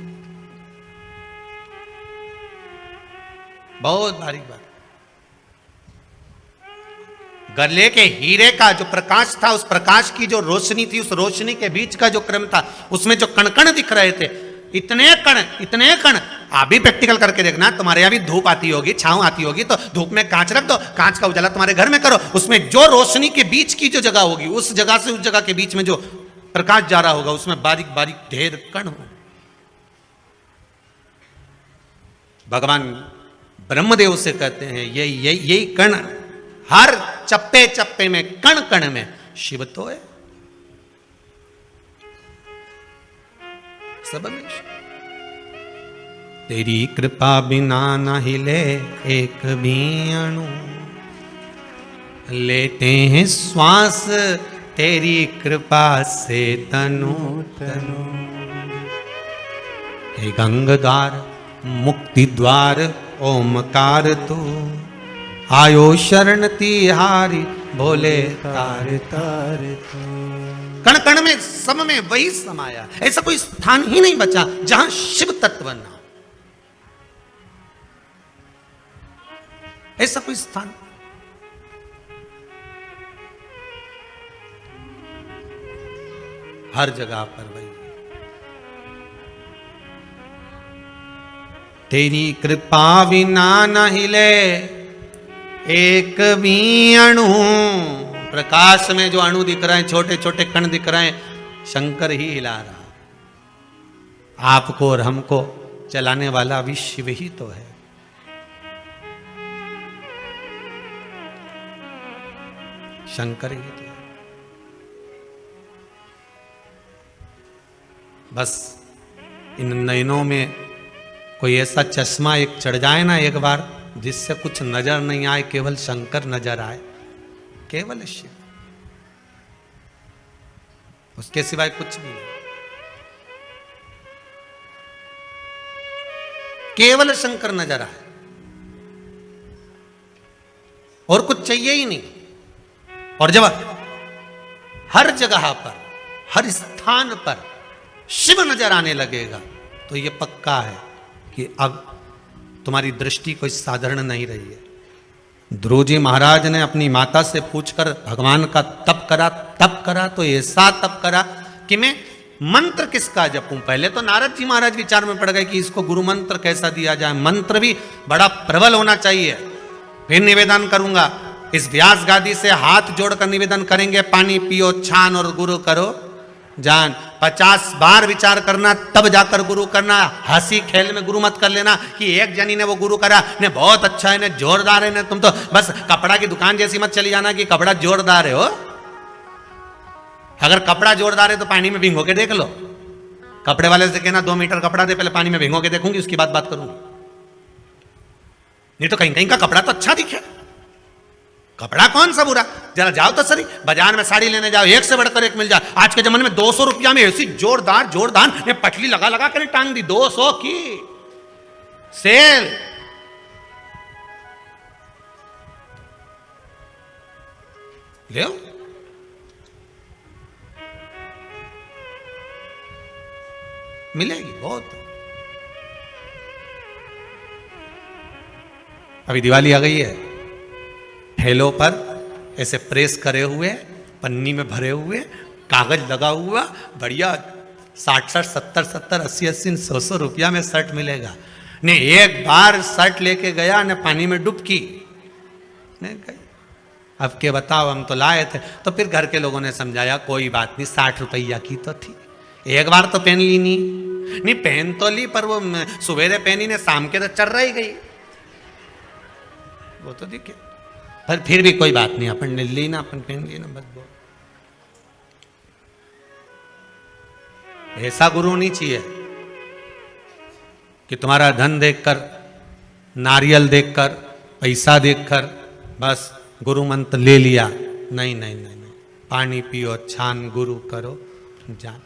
बहुत बारीक बारीक। गले के हीरे का जो प्रकाश था, उस प्रकाश की जो रोशनी थी, उस रोशनी के बीच का जो क्रम था, उसमें जो कण कण दिख रहे थे, इतने कण। आप भी प्रैक्टिकल करके देखना, तुम्हारे यहां भी धूप आती होगी, छांव आती होगी, तो धूप में कांच रख दो, कांच का उजाला तुम्हारे घर में करो, उसमें जो रोशनी के बीच की जो जगह होगी, उस जगह से उस जगह के बीच में जो प्रकाश जा रहा होगा, उसमें बारीक बारीक ढेर कण हो। भगवान ब्रह्मदेव से कहते हैं यही कण, हर चप्पे चप्पे में, कण कण में शिव तो है, सब में। तेरी कृपा बिना न हिले एक भी अणु, लेते हैं श्वास तेरी कृपा से तनु तनु। हे गंगद्वार मुक्ति द्वार ओमकार तू, आयो शरण तिहारी भोले तार तार तू। कण कण में, सब में वही समाया, ऐसा कोई स्थान ही नहीं बचा जहां शिव तत्व न हो, ऐसा कोई स्थान। हर जगह पर वही। तेरी कृपा विना न हिले एक भी अणु। प्रकाश में जो अणु दिख रहे हैं, छोटे छोटे कण दिख रहे हैं, शंकर ही हिला रहा। आपको और हमको चलाने वाला भी शिव ही तो है। शंकर ही तो है। बस इन नयनों में कोई ऐसा चश्मा एक चढ़ जाए ना एक बार, जिससे कुछ नजर नहीं आए, केवल शंकर नजर आए, केवल शिव, उसके सिवाय कुछ भी नहीं। केवल शंकर नजर आए और कुछ चाहिए ही नहीं। और जब हर जगह पर, हर स्थान पर शिव नजर आने लगेगा, तो यह पक्का है कि अब तुम्हारी दृष्टि कोई साधारण नहीं रही है। ध्रुव जी महाराज ने अपनी माता से पूछकर भगवान का तप करा तो ऐसा तप करा कि मैं मंत्र किसका जपूं। पहले तो नारद जी महाराज विचार में पड़ गए कि इसको गुरु मंत्र कैसा दिया जाए, मंत्र भी बड़ा प्रबल होना चाहिए। फिर निवेदन करूंगा, इस व्यास गादी से हाथ जोड़कर निवेदन करेंगे, पानी पियो छान और गुरु करो जान। 50 बार विचार करना तब जाकर गुरु करना। हंसी खेल में गुरु मत कर लेना कि एक जनी ने वो गुरु करा ने बहुत अच्छा है, ने जोरदार है, ने तुम तो बस कपड़ा की दुकान जैसी मत चली जाना कि कपड़ा जोरदार है। हो अगर कपड़ा जोरदार है तो पानी में भिंगो के देख लो। कपड़े वाले से कहना 2 मीटर कपड़ा दे, पहले पानी में भिंगो के देखूंगी, उसकी बात करूंगी। नहीं तो कहीं कहीं का कपड़ा तो अच्छा दिखे, कपड़ा कौन सा बुरा। जरा जाओ तो सही बाजार में साड़ी लेने जाओ, एक से बढ़कर एक मिल जाए। आज के जमाने में 200 रुपया में ऐसी जोरदार ने पटली लगा कर टांग दी, 200 की सेल। ले मिलेगी बहुत। अभी दिवाली आ गई है, ठेलों पर ऐसे प्रेस करे हुए, पन्नी में भरे हुए, कागज लगा हुआ, बढ़िया 60-60, 70-70, 80-80, 100-100 रुपया में शर्ट मिलेगा। ने एक बार शर्ट लेके गया ने पानी में डुबकी ने गई। अब के बताओ, हम तो लाए थे। तो फिर घर के लोगों ने समझाया कोई बात नहीं, 60 रुपया की तो थी, एक बार तो पहन ली। नहीं पहन तो ली, पर वो सवेरे पहनी ने शाम के तो चल रही गई, वो तो दिखे। पर फिर भी कोई बात नहीं, अपन ने ली ना, अपन पहन ली ना, बस वो। ऐसा गुरु नहीं चाहिए कि तुम्हारा धन देखकर, नारियल देखकर, पैसा देखकर बस गुरु मंत्र ले लिया। नहीं नहीं नहीं नहीं, पानी पियो छान गुरु करो जान।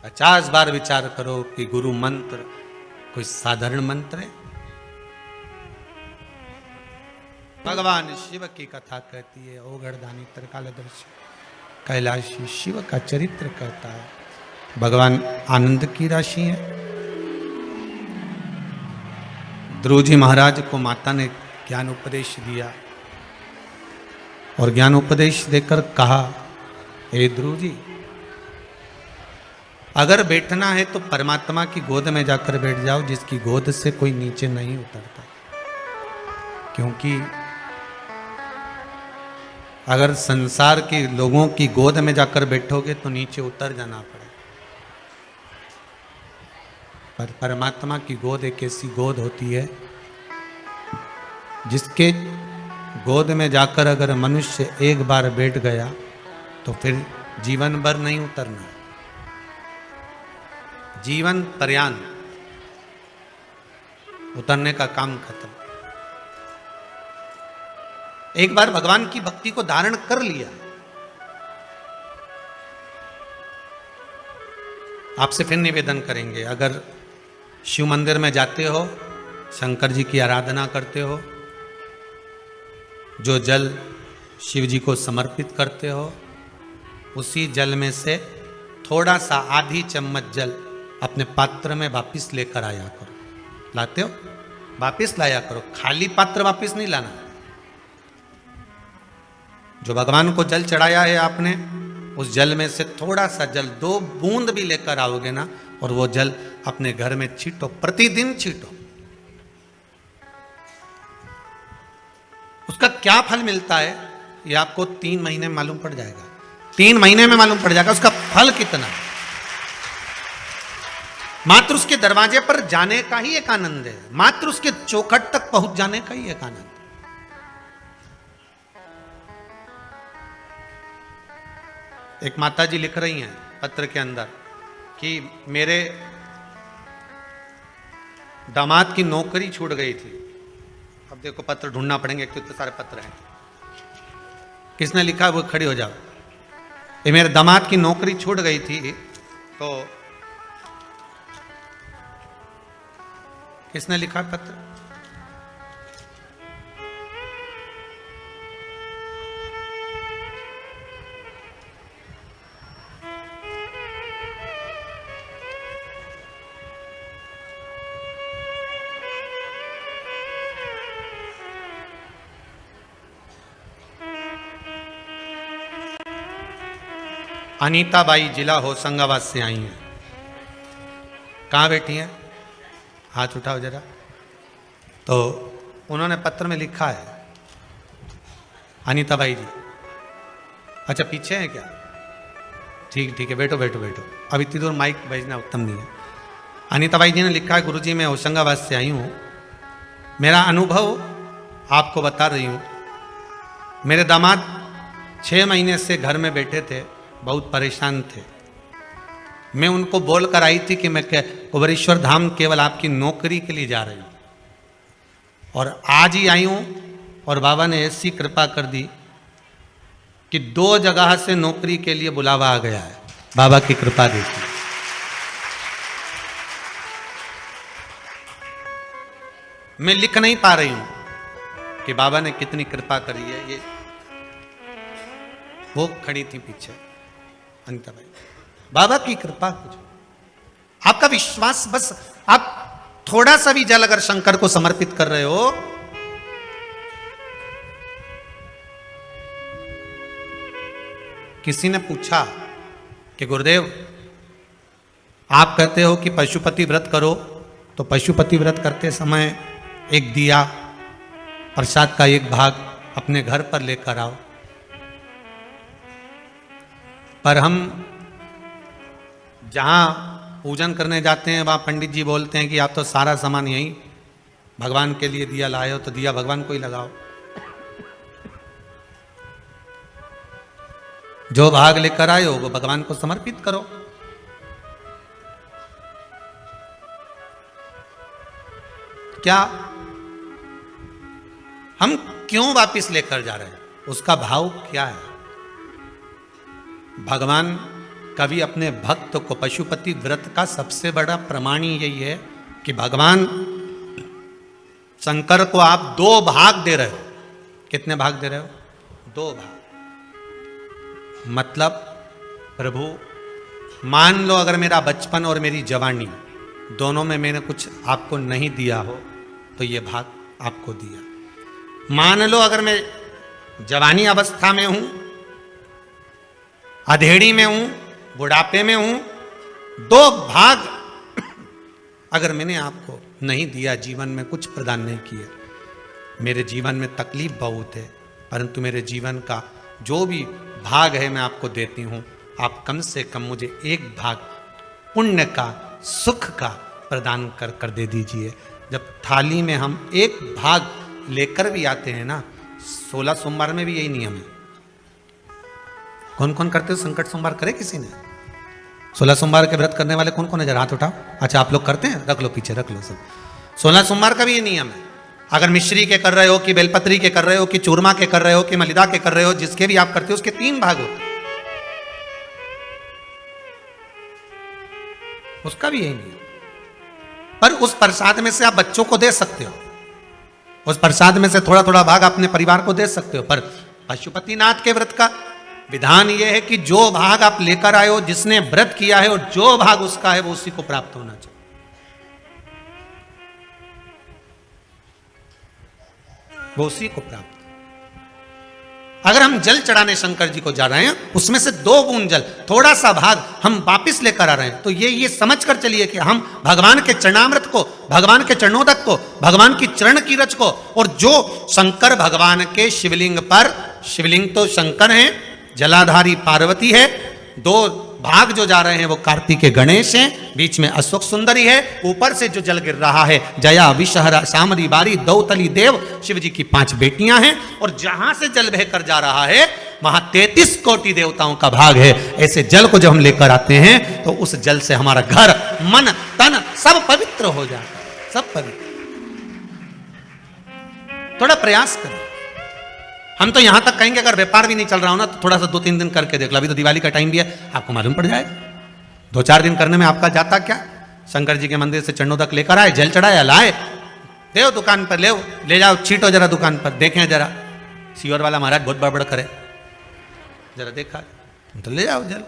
50 बार विचार करो कि गुरु मंत्र कोई साधारण मंत्र है। भगवान शिव की कथा कहती है, ओगढ़दानी त्रिकालदर्शी कैलाशी शिव का चरित्र कहता है। भगवान आनंद की राशि है। ध्रुव जी महाराज को माता ने ज्ञान उपदेश दिया और ज्ञान उपदेश देकर कहा, हे ध्रुव जी, अगर बैठना है तो परमात्मा की गोद में जाकर बैठ जाओ, जिसकी गोद से कोई नीचे नहीं उतरता। क्योंकि अगर संसार के लोगों की गोद में जाकर बैठोगे तो नीचे उतर जाना पड़ेगा। पर परमात्मा की गोद एक ऐसी गोद होती है जिसके गोद में जाकर अगर मनुष्य एक बार बैठ गया तो फिर जीवन भर नहीं उतरना, जीवन पर्यंत उतरने का काम खत्म। एक बार भगवान की भक्ति को धारण कर लिया, आपसे फिर निवेदन करेंगे, अगर शिव मंदिर में जाते हो, शंकर जी की आराधना करते हो, जो जल शिव जी को समर्पित करते हो, उसी जल में से थोड़ा सा आधी चम्मच जल अपने पात्र में वापिस लेकर आया करो। लाते हो वापिस लाया करो, खाली पात्र वापिस नहीं लाना। जो भगवान को जल चढ़ाया है आपने, उस जल में से थोड़ा सा जल 2 बूंद भी लेकर आओगे ना, और वो जल अपने घर में छींटो, प्रतिदिन छींटो, उसका क्या फल मिलता है ये आपको 3 महीने में मालूम पड़ जाएगा। 3 महीने में मालूम पड़ जाएगा उसका फल कितना है। मात्र उसके दरवाजे पर जाने का ही एक आनंद है, मात्र उसके चौखट तक पहुंच जाने का ही एक आनंद है। एक माता जी लिख रही हैं पत्र के अंदर कि मेरे दामाद की नौकरी छूट गई थी। अब देखो पत्र ढूंढना पड़ेंगे, एक तो इतने सारे पत्र हैं। किसने लिखा वो खड़ी हो जाओ। ये मेरे दामाद की नौकरी छूट गई थी, तो किसने लिखा पत्र? अनीता बाई जिला होशंगाबाद से आई हैं। कहाँ बैठी हैं? हाथ उठाओ जरा। तो उन्होंने पत्र में लिखा है, अनीता बाई जी। अच्छा पीछे है क्या? ठीक है, बैठो बैठो बैठो। अब इतनी दूर माइक भेजना उत्तम नहीं है। अनीता बाई जी ने लिखा है, गुरुजी मैं होशंगाबाद से आई हूँ, मेरा अनुभव आपको बता रही हूँ। मेरे दामाद 6 महीने से घर में बैठे थे, बहुत परेशान थे। मैं उनको बोल कर आई थी कि मैं कुबेरेश्वर धाम केवल आपकी नौकरी के लिए जा रही हूँ, और आज ही आई हूँ, और बाबा ने ऐसी कृपा कर दी कि 2 जगह से नौकरी के लिए बुलावा आ गया है। बाबा की कृपा देखी। मैं लिख नहीं पा रही हूँ कि बाबा ने कितनी कृपा करी है। ये वो खड़ी थी पीछे अनीता भाई। बाबा की कृपा कुछ, आपका विश्वास, बस आप थोड़ा सा भी जल अगर शंकर को समर्पित कर रहे हो, किसी ने पूछा कि गुरुदेव आप कहते हो कि पशुपति व्रत करो, तो पशुपति व्रत करते समय एक दिया प्रसाद का एक भाग अपने घर पर लेकर आओ। पर हम जहाँ पूजन करने जाते हैं वहाँ पंडित जी बोलते हैं कि आप तो सारा सामान यहीं भगवान के लिए दिया लाए हो, तो दिया भगवान को ही लगाओ। जो भाग लेकर आए हो वो भगवान को समर्पित करो। क्या हम क्यों वापिस लेकर जा रहे हैं? उसका भाव क्या है? भगवान कभी अपने भक्त को, पशुपति व्रत का सबसे बड़ा प्रमाण ही यही है कि भगवान शंकर को आप 2 भाग दे रहे हो। कितने भाग दे रहे हो? 2 भाग। मतलब प्रभु मान लो अगर मेरा बचपन और मेरी जवानी दोनों में मैंने कुछ आपको नहीं दिया हो, तो ये भाग आपको दिया। मान लो अगर मैं जवानी अवस्था में हूं, अधेड़ी में हूं, बुढ़ापे में हूं, 2 भाग अगर मैंने आपको नहीं दिया, जीवन में कुछ प्रदान नहीं किया, मेरे जीवन में तकलीफ बहुत है, परंतु मेरे जीवन का जो भी भाग है मैं आपको देती हूं। आप कम से कम मुझे 1 भाग पुण्य का, सुख का प्रदान कर दे दीजिए। जब थाली में हम 1 भाग लेकर भी आते हैं ना, 16 सोमवार में भी यही नियम है। कौन कौन करते हो? संकट सोमवार करे किसी ने? 16 सोमवार के व्रत करने वाले कौन कौन है? जरा हाथ उठाओ। अच्छा आप लोग करते हैं? रख लो पीछे, रख लो सब। 16 सोमवार का भी ये नियम है। अगर मिश्री के कर रहे हो, कि बेलपत्री के कर रहे हो, कि चूरमा के कर रहे हो, कि मलिदा के कर रहे हो, जिसके भी आप करते हो उसके 3 भाग होते हैं। उसका भी यही नियम। पर उस प्रसाद में से आप बच्चों को दे सकते हो, उस प्रसाद में से थोड़ा थोड़ा भाग अपने परिवार को दे सकते हो। पर पशुपतिनाथ के व्रत का विधान यह है कि जो भाग आप लेकर आए हो, जिसने व्रत किया है, और जो भाग उसका है वो उसी को प्राप्त होना चाहिए। वो उसी को प्राप्त। अगर हम जल चढ़ाने शंकर जी को जा रहे हैं, उसमें से 2 बूंद जल, थोड़ा सा भाग हम वापिस लेकर आ रहे हैं, तो ये समझ कर चलिए कि हम भगवान के चरणामृत को, भगवान के चरणोदक को, भगवान की चरण की रच को, और जो शंकर भगवान के शिवलिंग पर, शिवलिंग तो शंकर हैं, जलाधारी पार्वती है, 2 भाग जो जा रहे हैं वो कार्तिकेय गणेश हैं, बीच में अशोक सुंदरी है, ऊपर से जो जल गिर रहा है जया विषहरा सामरी बारी दौतली देव शिव जी की 5 बेटियां हैं, और जहां से जल बहकर जा रहा है वहां 33 कोटि देवताओं का भाग है। ऐसे जल को जब हम लेकर आते हैं तो उस जल से हमारा घर, मन, तन सब पवित्र हो जाता है, सब पवित्र। थोड़ा प्रयास करें। हम तो यहां तक कहेंगे अगर व्यापार भी नहीं चल रहा हो ना तो थोड़ा सा 2-3 दिन करके देख लो। अभी तो दिवाली का टाइम भी है, आपको मालूम पड़ जाएगा। 2-4 दिन करने में आपका जाता क्या? शंकर जी के मंदिर से चरणोदक लेकर आए, जल चढ़ाया, लाए, ले दुकान पर, ले जाओ, छीटो जरा दुकान पर, देखें जरा सीवर वाला महाराज बहुत बड़बड़ करे, जरा देखा तो ले जाओ जल।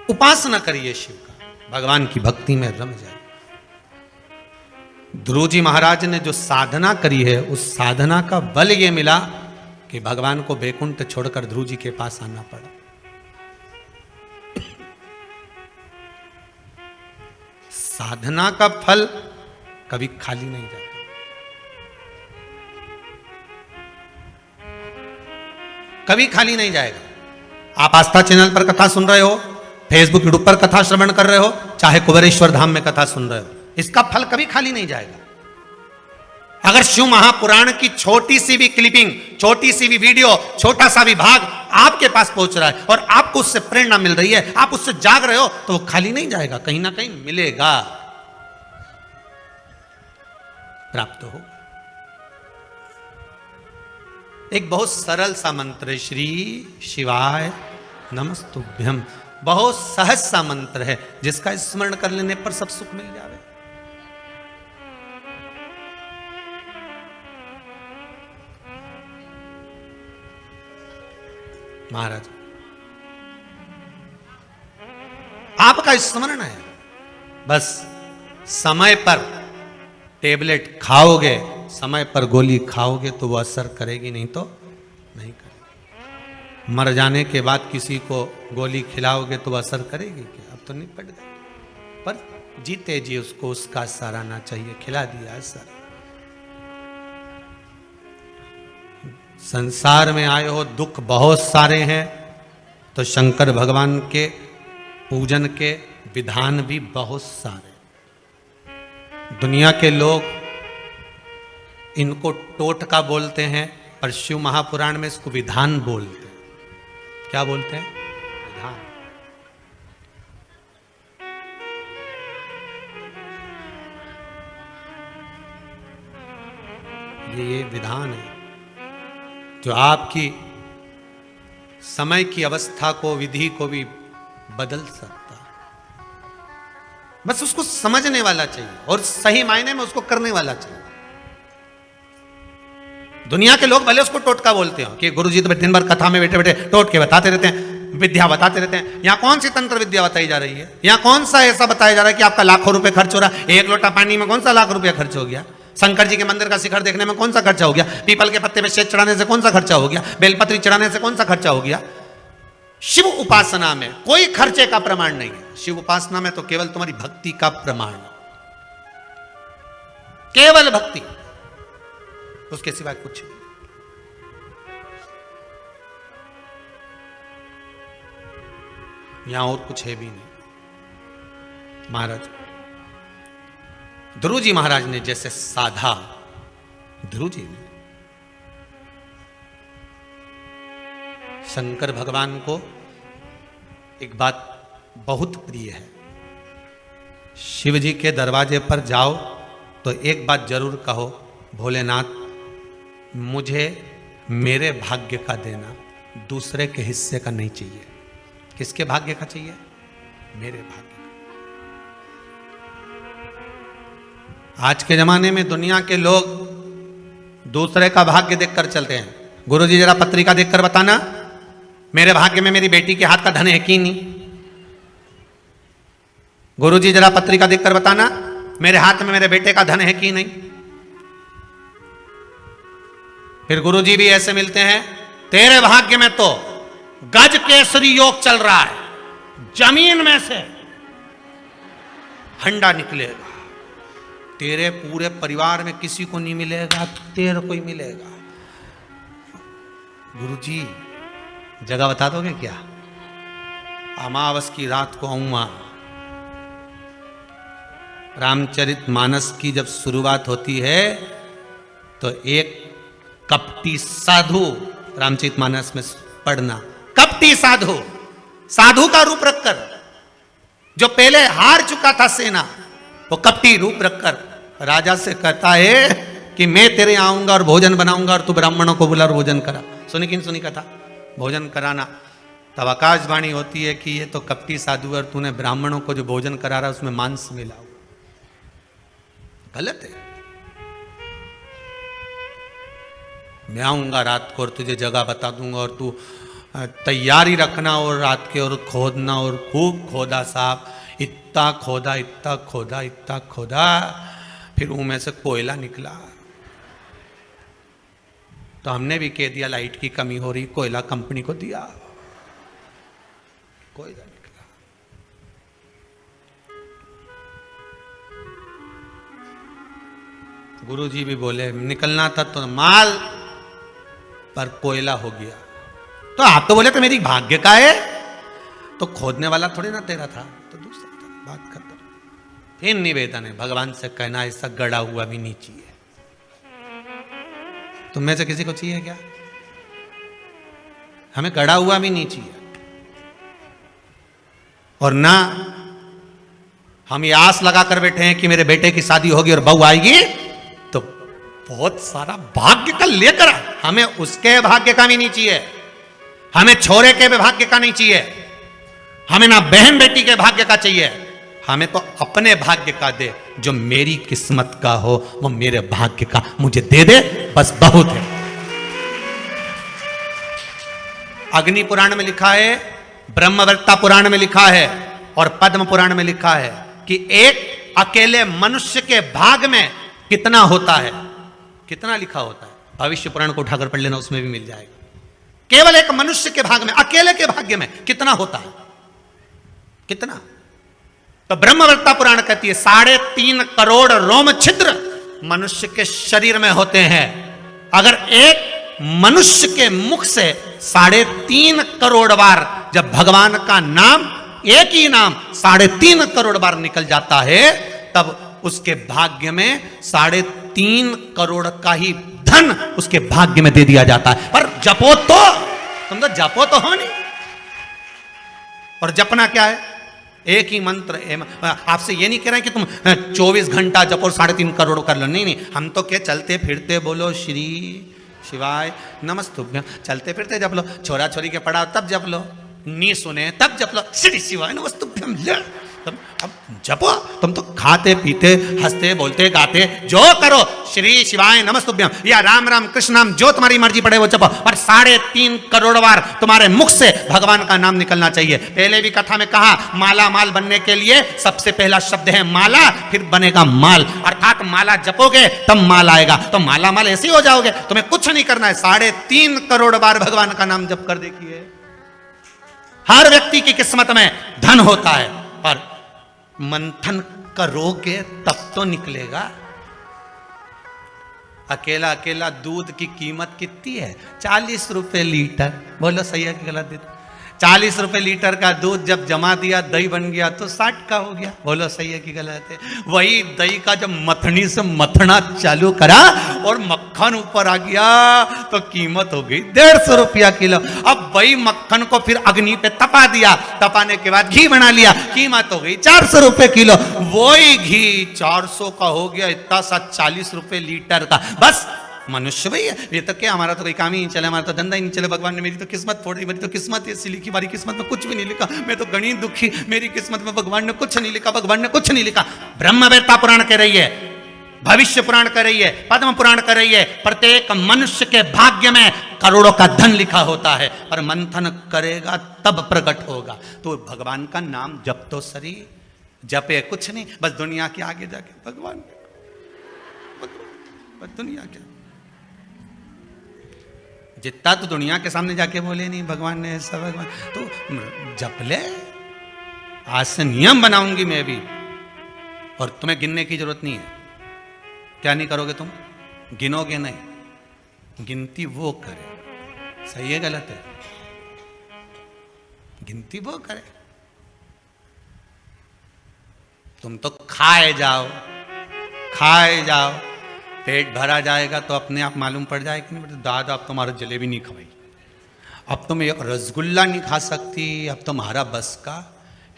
उपासना करिए शिव का, भगवान की भक्ति में रम जाए। ध्रुव जी महाराज ने जो साधना करी है, उस साधना का बल ये मिला कि भगवान को बैकुंठ छोड़कर ध्रुव जी के पास आना पड़ा। साधना का फल कभी खाली नहीं जाता। कभी खाली नहीं जाएगा। आप आस्था चैनल पर कथा सुन रहे हो, फेसबुक यूट्यूब पर कथा श्रवण कर रहे हो, चाहे कुबेरेश्वर धाम में कथा सुन रहे हो, इसका फल कभी खाली नहीं जाएगा। अगर शिव महापुराण की छोटी सी भी क्लिपिंग, छोटी सी भी वीडियो, छोटा सा भी भाग आपके पास पहुंच रहा है और आपको उससे प्रेरणा मिल रही है, आप उससे जाग रहे हो, तो वो खाली नहीं जाएगा, कहीं ना कहीं मिलेगा, प्राप्त हो। एक बहुत सरल सा मंत्र है, श्री शिवाय नमस्तुभ्यम। बहुत सहज सा मंत्र है जिसका स्मरण कर लेने पर सब सुख मिल जावे। महाराज आपका स्मरण है, बस समय पर टेबलेट खाओगे, समय पर गोली खाओगे तो वो असर करेगी, नहीं तो नहीं करेगी। मर जाने के बाद किसी को गोली खिलाओगे तो वो असर करेगी क्या? अब तो निपट गए, पर जीते जी उसको उसका सराहना चाहिए, खिला दिया असर। संसार में आए हो, दुख बहुत सारे हैं, तो शंकर भगवान के पूजन के विधान भी बहुत सारे। दुनिया के लोग इनको टोटका बोलते हैं, पर शिव महापुराण में इसको विधान बोलते हैं। क्या बोलते हैं? विधान। ये विधान है जो आपकी समय की अवस्था को, विधि को भी बदल सकता है। बस उसको समझने वाला चाहिए और सही मायने में उसको करने वाला चाहिए। दुनिया के लोग भले उसको टोटका बोलते हो कि गुरुजी तो दिन भर कथा में बैठे बैठे टोटके बताते रहते हैं, विद्या बताते रहते हैं। यहां कौन सी तंत्र विद्या बताई जा रही है? यहां कौन सा ऐसा बताया जा रहा है कि आपका लाखों रुपए खर्च हो रहा है? 1 लोटा पानी में कौन सा लाख रुपया खर्च हो गया? शंकर जी के मंदिर का शिखर देखने में कौन सा खर्चा हो गया? पीपल के पत्ते पे शेष चढ़ाने से कौन सा खर्चा हो गया? बेलपत्री चढ़ाने से कौन सा खर्चा हो गया? शिव उपासना में कोई खर्चे का प्रमाण नहीं है। शिव उपासना में तो केवल तुम्हारी भक्ति का प्रमाण, केवल भक्ति, उसके सिवाय कुछ नहीं। यहां और कुछ है भी नहीं। महाराज ध्रुव जी महाराज ने जैसे साधा, ध्रुव जी ने शंकर भगवान को एक बात बहुत प्रिय है, शिव जी के दरवाजे पर जाओ तो एक बात जरूर कहो, भोलेनाथ मुझे मेरे भाग्य का देना, दूसरे के हिस्से का नहीं चाहिए। किसके भाग्य का चाहिए? मेरे भाग्य का। आज के जमाने में दुनिया के लोग दूसरे का भाग्य देखकर चलते हैं। गुरुजी जरा पत्रिका देखकर बताना, मेरे भाग्य में मेरी बेटी के हाथ का धन है कि नहीं? गुरुजी जरा पत्रिका देखकर बताना, मेरे हाथ में मेरे बेटे का धन है कि नहीं? फिर गुरुजी भी ऐसे मिलते हैं, तेरे भाग्य में तो गज केसरी योग चल रहा है, जमीन में से हंडा निकलेगा, तेरे पूरे परिवार में किसी को नहीं मिलेगा, तेरे को ही मिलेगा। गुरुजी जगह बता दोगे क्या? अमावस की रात को आऊंगा। रामचरितमानस की जब शुरुआत होती है तो एक कपटी साधु रामचरितमानस में पढ़ना, कपटी साधु, साधु का रूप रखकर, जो पहले हार चुका था सेना, वो कपटी रूप रखकर राजा से कहता है कि मैं तेरे आऊंगा और भोजन बनाऊंगा और तू ब्राह्मणों को बुला और भोजन करा। सुनी कि नहीं सुनी कथा? भोजन कराना। तब आकाशवाणी होती है कि ये तो कपटी साधु है और तूने ब्राह्मणों को जो भोजन करा रहा उसमें मांस मिला हुआ। गलत है। मैं आऊंगा रात को और तुझे जगह बता दूंगा और तू तैयारी रखना, और रात के और खोदना, और खूब खोदा साहब, इतना खोदा, इतना खोदा, इतना खोदा, फिर उनमें से कोयला निकला। तो हमने भी कह दिया लाइट की कमी हो रही, कोयला कंपनी को दिया, कोयला निकला। गुरुजी भी बोले निकलना था तो माल, पर कोयला हो गया। तो आप तो बोले तो मेरी भाग्य का है, तो खोदने वाला थोड़ी ना तेरा था, तो दूसरा था, बात करता। फिर निवेदन है भगवान से कहना ऐसा गड़ा हुआ भी नहीं चाहिए। तुम में से किसी को चाहिए क्या? हमें गड़ा हुआ भी नहीं चाहिए। और ना हम ये आस लगा कर बैठे हैं कि मेरे बेटे की शादी होगी और बहू आएगी तो बहुत सारा भाग्य का लेकर, हमें उसके भाग्य का भी नहीं चाहिए, हमें छोरे के भी भाग्य का नहीं चाहिए, हमें ना बहन बेटी के भाग्य का चाहिए, हमें तो अपने भाग्य का दे। जो मेरी किस्मत का हो वो मेरे भाग्य का मुझे दे दे, बस बहुत है। अग्नि पुराण में लिखा है, ब्रह्मवृत्ता पुराण में लिखा है और पद्म पुराण में लिखा है कि एक अकेले मनुष्य के भाग में कितना होता है, कितना लिखा होता है। भविष्य पुराण को उठाकर पढ़ लेना, उसमें भी मिल जाएगा। केवल एक मनुष्य के भाग में, अकेले के भाग्य में कितना होता है, कितना। तो ब्रह्मवृत्ता पुराण कहती है 3.5 करोड़ रोम छिद्र मनुष्य के शरीर में होते हैं। अगर एक मनुष्य के मुख से 3.5 करोड़ बार जब भगवान का नाम, एक ही नाम 3.5 करोड़ बार निकल जाता है, तब उसके भाग्य में 3.5 करोड़ का ही धन उसके भाग्य में दे दिया जाता है। पर जपो तो, तुम तो जपो तो हो नहीं। और जपना क्या है? एक ही मंत्र। आपसे ये नहीं कह रहे कि तुम 24 घंटा जपो 3.5 करोड़ कर लो, नहीं नहीं। हम तो क्या चलते फिरते बोलो श्री शिवाय नमस्तुभ्यं, चलते फिरते जप लो। छोरा छोरी के पढ़ाओ तब जप लो, नी सुने तब जप लो, श्री शिवाय नमस्तुभ्यं। अब जपो, तुम तो खाते पीते हंसते बोलते गाते जो करो, श्री शिवाय नमस्तुभ्यं या राम राम कृष्ण नाम जो तुम्हारी मर्जी पड़े वो जपो, पर 3.5 करोड़ बार तुम्हारे मुख से भगवान का नाम निकलना चाहिए। पहले भी कथा में कहा, माला माल बनने के लिए सबसे पहला शब्द है माला, फिर बनेगा माल, अर्थात माला जपोगे तब माल आएगा। तो माला माल ऐसे ही हो जाओगे, तुम्हें कुछ नहीं करना है। 3.5 करोड़ बार भगवान का नाम जप कर देखिए, हर व्यक्ति की किस्मत में धन होता है। पर मंथन करोगे तब तो निकलेगा। अकेला अकेला दूध की कीमत कितनी है? 40 रुपए लीटर। बोलो सही है कि गलत? 40 रुपए लीटर का दूध जब जमा दिया, दही बन गया तो 60 का हो गया। बोलो सही है कि गलत है? वही दही का जब मथनी से मथना चालू करा और मक्खन ऊपर आ गया तो कीमत हो गई 150 रुपया किलो। अब वही मक्खन को फिर अग्नि पे तपा दिया, तपाने के बाद घी बना लिया, कीमत हो गई 400 रुपए किलो। वही घी 400 का हो गया, इतना सा 40 रुपए लीटर का। बस मनुष्य भाई है ये तो क्या, हमारा तो कोई काम ही नहीं चले, हमारा तो धंधा ही नहीं चले। भगवान ने मेरी तो किस्मत फोड़ी, मेरी तो किस्मत ऐसी लिखी, हमारी किस्मत में कुछ भी नहीं लिखा, मैं तो गणी दुखी, मेरी किस्मत में भगवान ने कुछ नहीं लिखा, भगवान ने कुछ नहीं लिखा। ब्रह्मवेत्ता पुराण कह रही है, भविष्य पुराण कह रही है, पद्म पुराण कह रही है, प्रत्येक मनुष्य के भाग्य में करोड़ों का धन लिखा होता है, पर मंथन करेगा तब प्रकट होगा। तो भगवान का नाम जप तो सरी, जपे कुछ नहीं, बस दुनिया के आगे जाके भगवान, बस दुनिया के। जितना तो दुनिया के सामने जाके बोले नहीं भगवान ने ऐसा, भगवान तो जप ले। आज से नियम बनाऊंगी मैं भी, और तुम्हें गिनने की जरूरत नहीं है। क्या नहीं करोगे तुम? गिनोगे नहीं, गिनती वो करे। सही है गलत है? गिनती वो करे। तुम तो खाए जाओ, खाए जाओ, पेट भरा जाएगा तो अपने आप मालूम पड़ जाए कि नहीं, दादा अब तुम्हारा जलेबी नहीं खवाई, अब तुम एक रसगुल्ला नहीं खा सकती, अब तुम्हारा बस का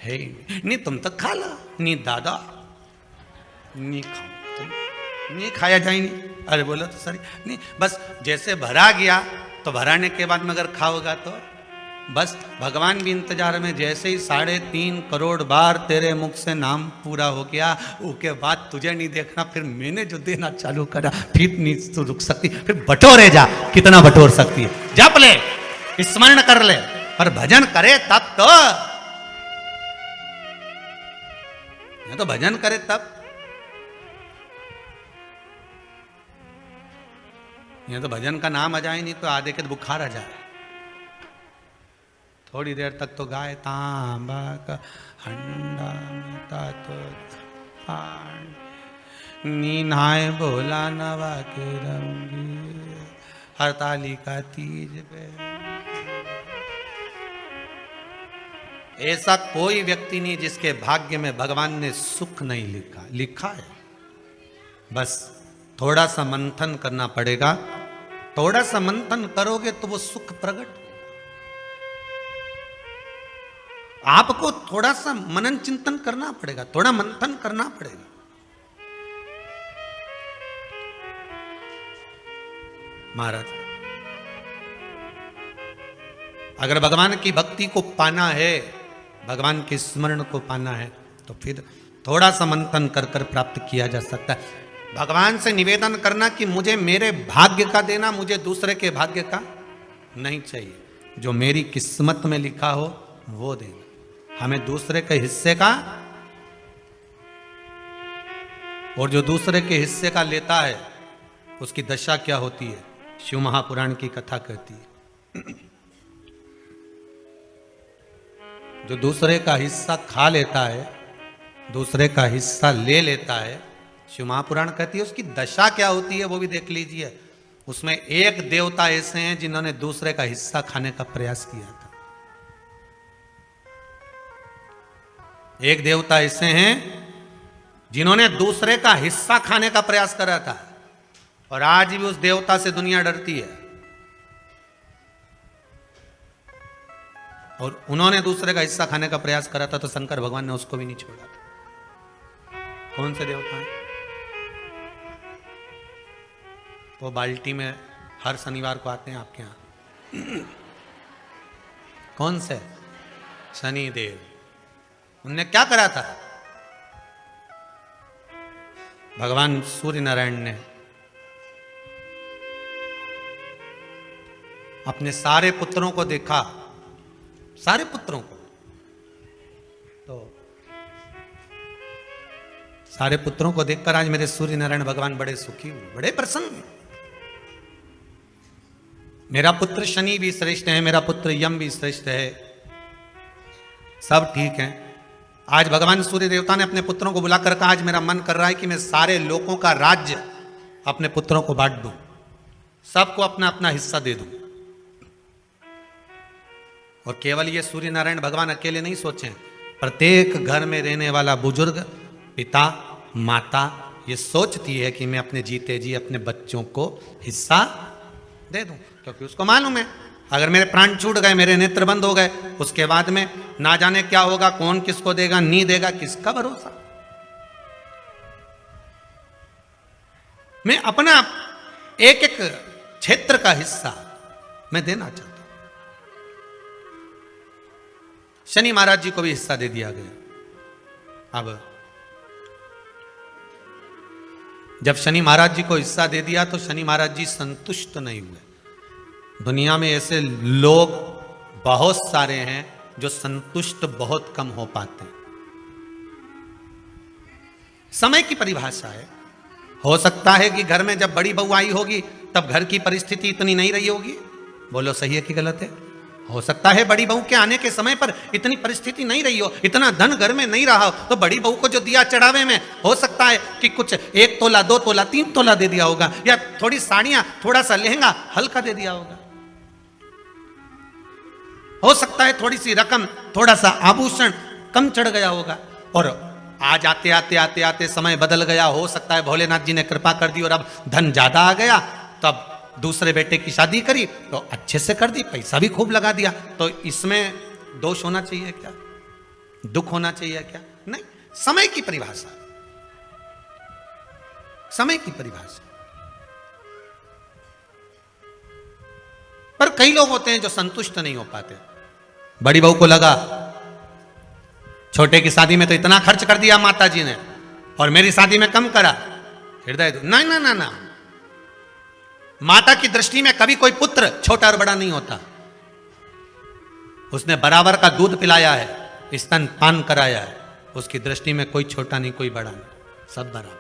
है नहीं, तुम तो खा ला। नहीं दादा नहीं खाओ, तुम नहीं खाया जाए नहीं। अरे बोलो तो सही नहीं, बस जैसे भरा गया तो भराने के बाद में अगर खाओगा तो बस भगवान भी इंतजार में। जैसे ही 3.5 करोड़ बार तेरे मुख से नाम पूरा हो गया, उसके बाद तुझे नहीं देखना, फिर मैंने जो देना चालू करा फिर नहीं तो रुक सकती, फिर बटोरे जा, कितना बटोर सकती है। जप ले, स्मरण कर ले, पर भजन करे तब तो, या तो भजन करे तब, या तो भजन का नाम आ जाए नहीं तो आधे के तो बुखार आ जाए। थोड़ी देर तक तो गाय तांबा का हंडा में तो नीनाए बोला नवा के रंगी हरतालिका तीज पे। ऐसा कोई व्यक्ति नहीं जिसके भाग्य में भगवान ने सुख नहीं लिखा। लिखा है, बस थोड़ा सा मंथन करना पड़ेगा। थोड़ा सा मंथन करोगे तो वो सुख प्रकट। आपको थोड़ा सा मनन चिंतन करना पड़ेगा, थोड़ा मंथन करना पड़ेगा। महाराज, अगर भगवान की भक्ति को पाना है, भगवान के स्मरण को पाना है, तो फिर थोड़ा सा मंथन कर कर प्राप्त किया जा सकता है। भगवान से निवेदन करना कि मुझे मेरे भाग्य का देना, मुझे दूसरे के भाग्य का नहीं चाहिए। जो मेरी किस्मत में लिखा हो वो देना, हमें दूसरे के हिस्से का। और जो दूसरे के हिस्से का लेता है उसकी दशा क्या होती है, शिव महापुराण की कथा कहती है। जो दूसरे का हिस्सा खा लेता है, दूसरे का हिस्सा ले लेता है, शिव महापुराण कहती है उसकी दशा क्या होती है वो भी देख लीजिए। उसमें एक देवता ऐसे हैं जिन्होंने दूसरे का हिस्सा खाने का प्रयास किया था। एक देवता ऐसे हैं जिन्होंने दूसरे का हिस्सा खाने का प्रयास करा था, और आज भी उस देवता से दुनिया डरती है। और उन्होंने दूसरे का हिस्सा खाने का प्रयास करा था तो शंकर भगवान ने उसको भी नहीं छोड़ा था। कौन से देवता हैं? वो बाल्टी में हर शनिवार को आते हैं आपके यहां। कौन से? शनि देव। उनने क्या करा था? भगवान सूर्य नारायण ने अपने सारे पुत्रों को देखा, सारे पुत्रों को, तो सारे पुत्रों को देखकर आज मेरे सूर्य नारायण भगवान बड़े सुखी हुए, बड़े प्रसन्न। मेरा पुत्र शनि भी श्रेष्ठ है, मेरा पुत्र यम भी श्रेष्ठ है, सब ठीक है। आज भगवान सूर्य देवता ने अपने पुत्रों को बुलाकर कहा, आज मेरा मन कर रहा है कि मैं सारे लोगों का राज्य अपने पुत्रों को बांट दूं, सबको अपना अपना हिस्सा दे दूं। और केवल ये सूर्य नारायण भगवान अकेले नहीं सोचें, प्रत्येक घर में रहने वाला बुजुर्ग, पिता, माता ये सोचती है कि मैं अपने जीते जी अपने बच्चों को हिस्सा दे दूं, क्योंकि उसको मालूम है अगर मेरे प्राण छूट गए, मेरे नेत्र बंद हो गए, उसके बाद में ना जाने क्या होगा, कौन किसको देगा, नहीं देगा, किसका भरोसा। मैं अपना एक एक क्षेत्र का हिस्सा मैं देना चाहता हूं। शनि महाराज जी को भी हिस्सा दे दिया गया। अब जब शनि महाराज जी को हिस्सा दे दिया तो शनि महाराज जी संतुष्ट नहीं हुए। दुनिया में ऐसे लोग बहुत सारे हैं जो संतुष्ट बहुत कम हो पाते हैं। समय की परिभाषा है। हो सकता है कि घर में जब बड़ी बहू आई होगी तब घर की परिस्थिति इतनी नहीं रही होगी, बोलो सही है कि गलत है? हो सकता है बड़ी बहू के आने के समय पर इतनी परिस्थिति नहीं रही हो, इतना धन घर में नहीं रहा हो, तो बड़ी बहू को जो दिया चढ़ावे में हो सकता है कि कुछ 1 तोला 2 तोला 3 तोला दे दिया होगा, या थोड़ी साड़ियां थोड़ा सा लहंगा हल्का दे दिया होगा। हो सकता है थोड़ी सी रकम थोड़ा सा आभूषण कम चढ़ गया होगा। और आज आते आते आते आते समय बदल गया, हो सकता है भोलेनाथ जी ने कृपा कर दी और अब धन ज्यादा आ गया, तब दूसरे बेटे की शादी करी तो अच्छे से कर दी, पैसा भी खूब लगा दिया, तो इसमें दोष होना चाहिए क्या? दुख होना चाहिए क्या? नहीं, समय की परिभाषा, समय की परिभाषा। पर कई लोग होते हैं जो संतुष्ट नहीं हो पाते। बड़ी बहू को लगा छोटे की शादी में तो इतना खर्च कर दिया माता जी ने और मेरी शादी में कम करा, हृदय नहीं ना ना ना। माता की दृष्टि में कभी कोई पुत्र छोटा और बड़ा नहीं होता। उसने बराबर का दूध पिलाया है, स्तन पान कराया है, उसकी दृष्टि में कोई छोटा नहीं कोई बड़ा नहीं, सब बराबर।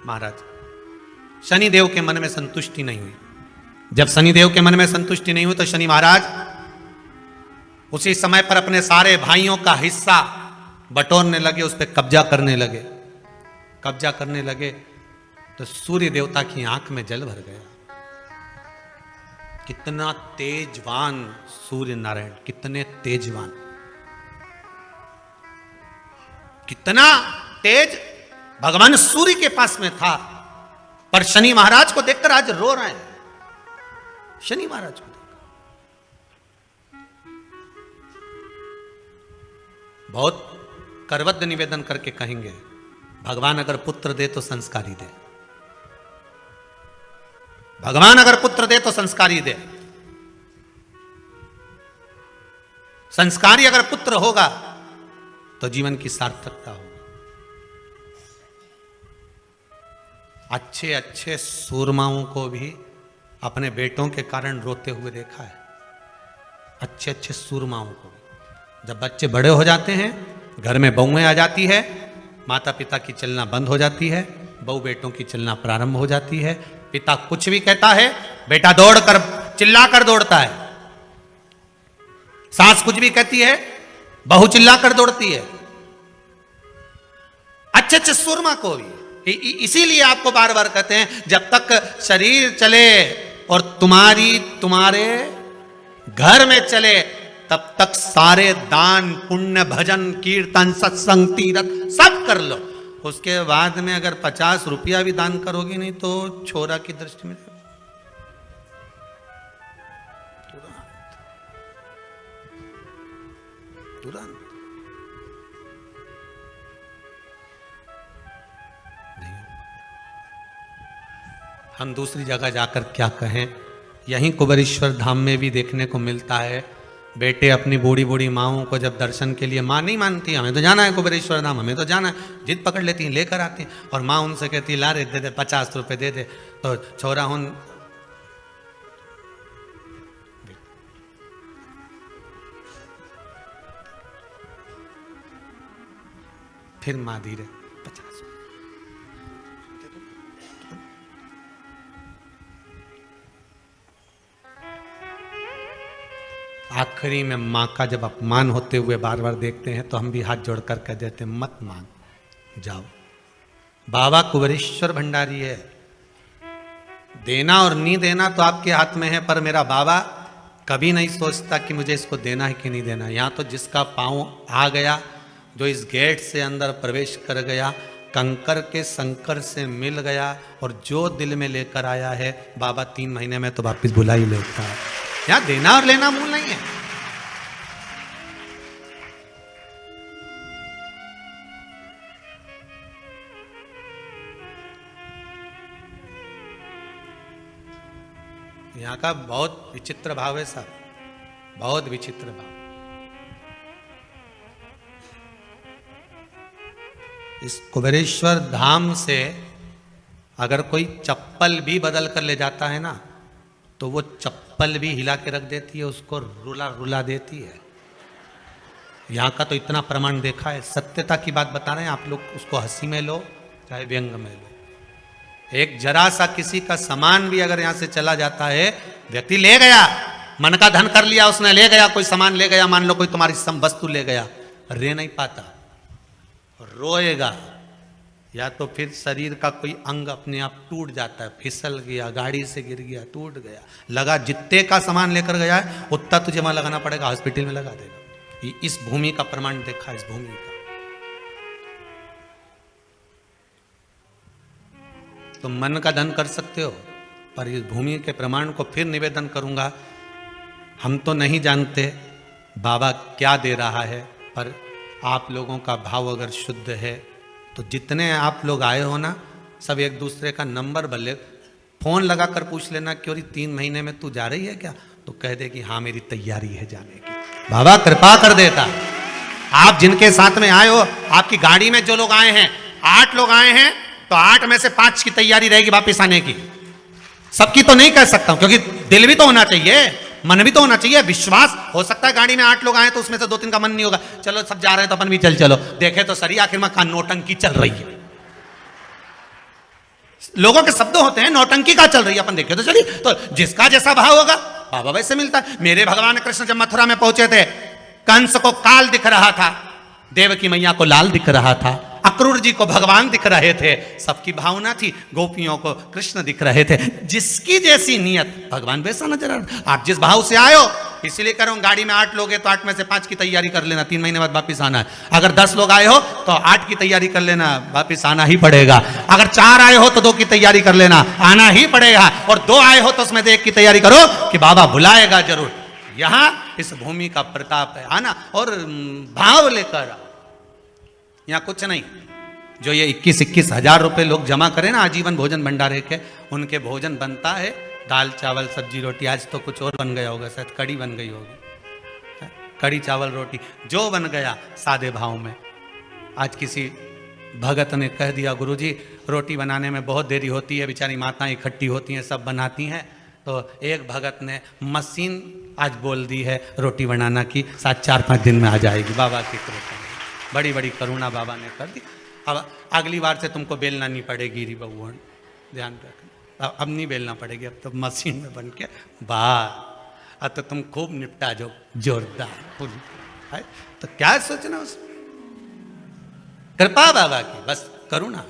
महाराज शनिदेव के मन में संतुष्टि नहीं हुई। जब शनिदेव के मन में संतुष्टि नहीं हुई तो शनि महाराज उसी समय पर अपने सारे भाइयों का हिस्सा बटोरने लगे, उस पर कब्जा करने लगे। कब्जा करने लगे तो सूर्य देवता की आंख में जल भर गया। कितना तेजवान सूर्य नारायण, कितने तेजवान, कितना तेज भगवान सूर्य के पास में था। पर शनि महाराज को देखकर आज रो रहे हैं। शनि महाराज को देखकर बहुत करबद्ध निवेदन करके कहेंगे, भगवान अगर पुत्र दे तो संस्कारी दे, भगवान अगर पुत्र दे तो संस्कारी दे। संस्कारी अगर पुत्र होगा तो जीवन की सार्थकता होगी। अच्छे अच्छे सूरमाओं को भी अपने बेटों के कारण रोते हुए देखा है। अच्छे अच्छे सूरमाओं को भी जब बच्चे बड़े हो जाते हैं, घर में बहुएं आ जाती है, माता पिता की चलना बंद हो जाती है, बहू बेटों की चलना प्रारंभ हो जाती है। पिता कुछ भी कहता है, बेटा दौड़ कर चिल्ला कर दौड़ता है। सास कुछ भी कहती है, बहू चिल्ला कर दौड़ती है। अच्छे अच्छे सूरमा को भी इसीलिए आपको बार बार कहते हैं, जब तक शरीर चले और तुम्हारे घर में चले, तब तक सारे दान पुण्य भजन कीर्तन सत्संग तीर्थ सब कर लो। उसके बाद में अगर 50 रुपया भी दान करोगी नहीं तो छोरा की दृष्टि में तुरंत हम दूसरी जगह जाकर क्या कहें। यहीं कुबेरेश्वर धाम में भी देखने को मिलता है, बेटे अपनी बूढ़ी बूढ़ी माओं को जब दर्शन के लिए, माँ नहीं मानती, हमें तो जाना है कुबेरेश्वर धाम, हमें तो जाना है, जिद पकड़ लेती हैं, लेकर आती हैं। और माँ उनसे कहती है, ला रे दे दे 50 रुपए दे दे। तो छोरा हूं फिर माँ धीरे 50। आखिरी में माँ का जब अपमान होते हुए बार बार देखते हैं तो हम भी हाथ जोड़कर कह देते हैं, मत मांग, जाओ। बाबा कुबेरेश्वर भंडारी है, देना और नहीं देना तो आपके हाथ में है, पर मेरा बाबा कभी नहीं सोचता कि मुझे इसको देना है कि नहीं देना। यहाँ तो जिसका पाँव आ गया, जो इस गेट से अंदर प्रवेश कर गया, कंकर के संकर से मिल गया, और जो दिल में लेकर आया है बाबा 3 महीने में तो वापिस बुला ही लेता है। यहाँ देना और लेना मूल नहीं है। यहाँ का बहुत विचित्र भाव है साहब, बहुत विचित्र भाव। इस कुबेरेश्वर धाम से अगर कोई चप्पल भी बदल कर ले जाता है ना, तो वो चप्पल भी हिला के रख देती है, उसको रुला रुला देती है। यहाँ का तो इतना प्रमाण देखा है, सत्यता की बात बता रहे हैं आप लोग, उसको हंसी में लो चाहे व्यंग में लो। एक जरा सा किसी का सामान भी अगर यहां से चला जाता है, व्यक्ति ले गया, मन का धन कर लिया उसने, ले गया, कोई सामान ले गया, मान लो कोई तुम्हारी वस्तु ले गया, रह नहीं पाता, रोएगा, या तो फिर शरीर का कोई अंग अपने आप टूट जाता है, फिसल गया, गाड़ी से गिर गया, टूट गया, लगा जितने का सामान लेकर गया है उतना तुझे वहां लगाना पड़ेगा, हॉस्पिटल में लगा देगा। इस भूमि का प्रमाण देखा, इस भूमि का। तुम मन का धन कर सकते हो, पर इस भूमि के प्रमाण को फिर निवेदन करूंगा। हम तो नहीं जानते बाबा क्या दे रहा है, पर आप लोगों का भाव अगर शुद्ध है तो जितने आप लोग आए हो ना, सब एक दूसरे का नंबर बदले, फोन लगा कर पूछ लेना क्यों 3 महीने में तू जा रही है क्या, तो कह दे कि हाँ मेरी तैयारी है जाने की। बाबा कृपा कर देता। आप जिनके साथ में आए हो, आपकी गाड़ी में जो लोग आए हैं, 8 लोग आए हैं, तो 8 में से 5 की तैयारी रहेगी वापिस आने की। सबकी तो नहीं कह सकता हूं, क्योंकि दिल भी तो होना चाहिए, मन भी तो होना चाहिए, विश्वास। हो सकता है गाड़ी में 8 लोग आए तो उसमें से 2-3 का मन नहीं होगा, चलो सब जा रहे हैं तो अपन भी चलो। देखे तो सरी आखिर में कहां नौटंकी चल रही है। लोगों के शब्द होते हैं, नौटंकी का चल रही है, अपन देखे तो चलिए। तो जिसका जैसा भाव होगा बाबा वैसे मिलता है। मेरे भगवान कृष्ण जब मथुरा में पहुंचे थे, कंस को काल दिख रहा था, देवकी मैया को लाल दिख रहा था, अक्रूर जी को भगवान दिख रहे थे, सबकी भावना थी, गोपियों को कृष्ण दिख रहे थे। जिसकी जैसी नियत भगवान वैसा नजर आ रहा। आप जिस भाव से आए हो, इसलिए कह रहा हूं, गाड़ी में 8 लोग हैं तो 8 में से 5 की तैयारी कर लेना, 3 महीने बाद वापिस आना है। अगर 10 लोग आए हो तो 8 की तैयारी कर लेना, वापिस आना ही पड़ेगा। अगर 4 आए हो तो 2 की तैयारी कर लेना, आना ही पड़ेगा। और 2 आए हो तो उसमें से 1 की तैयारी करो कि बाबा बुलाएगा जरूर। यहां इस भूमि का प्रताप है, आना और भाव लेकर। यहां कुछ नहीं, जो ये 21-21 हजार रुपए लोग जमा करें ना आजीवन भोजन भंडारे के, उनके भोजन बनता है दाल चावल सब्जी रोटी। आज तो कुछ और बन गया होगा, शायद कड़ी बन गई होगी, कड़ी चावल रोटी जो बन गया सादे भाव में। आज किसी भगत ने कह दिया, गुरुजी रोटी बनाने में बहुत देरी होती है, बेचारी माताएं इकट्ठी होती हैं, सब बनाती हैं। तो एक भगत ने मशीन आज बोल दी है रोटी बनाना की, 4-5 दिन में आ जाएगी। बाबा की कृपा, बड़ी बड़ी करुणा बाबा ने कर दी। अब अगली बार से तुमको बेलना नहीं पड़ेगी री बबुआ, ध्यान रखना। अब नहीं बेलना पड़ेगी, अब तो मशीन में बन के बाहर। अब तो तुम खूब निपटा जो जोरदार है। तो क्या सोचना उसमें, कृपा बाबा की, बस करुणा।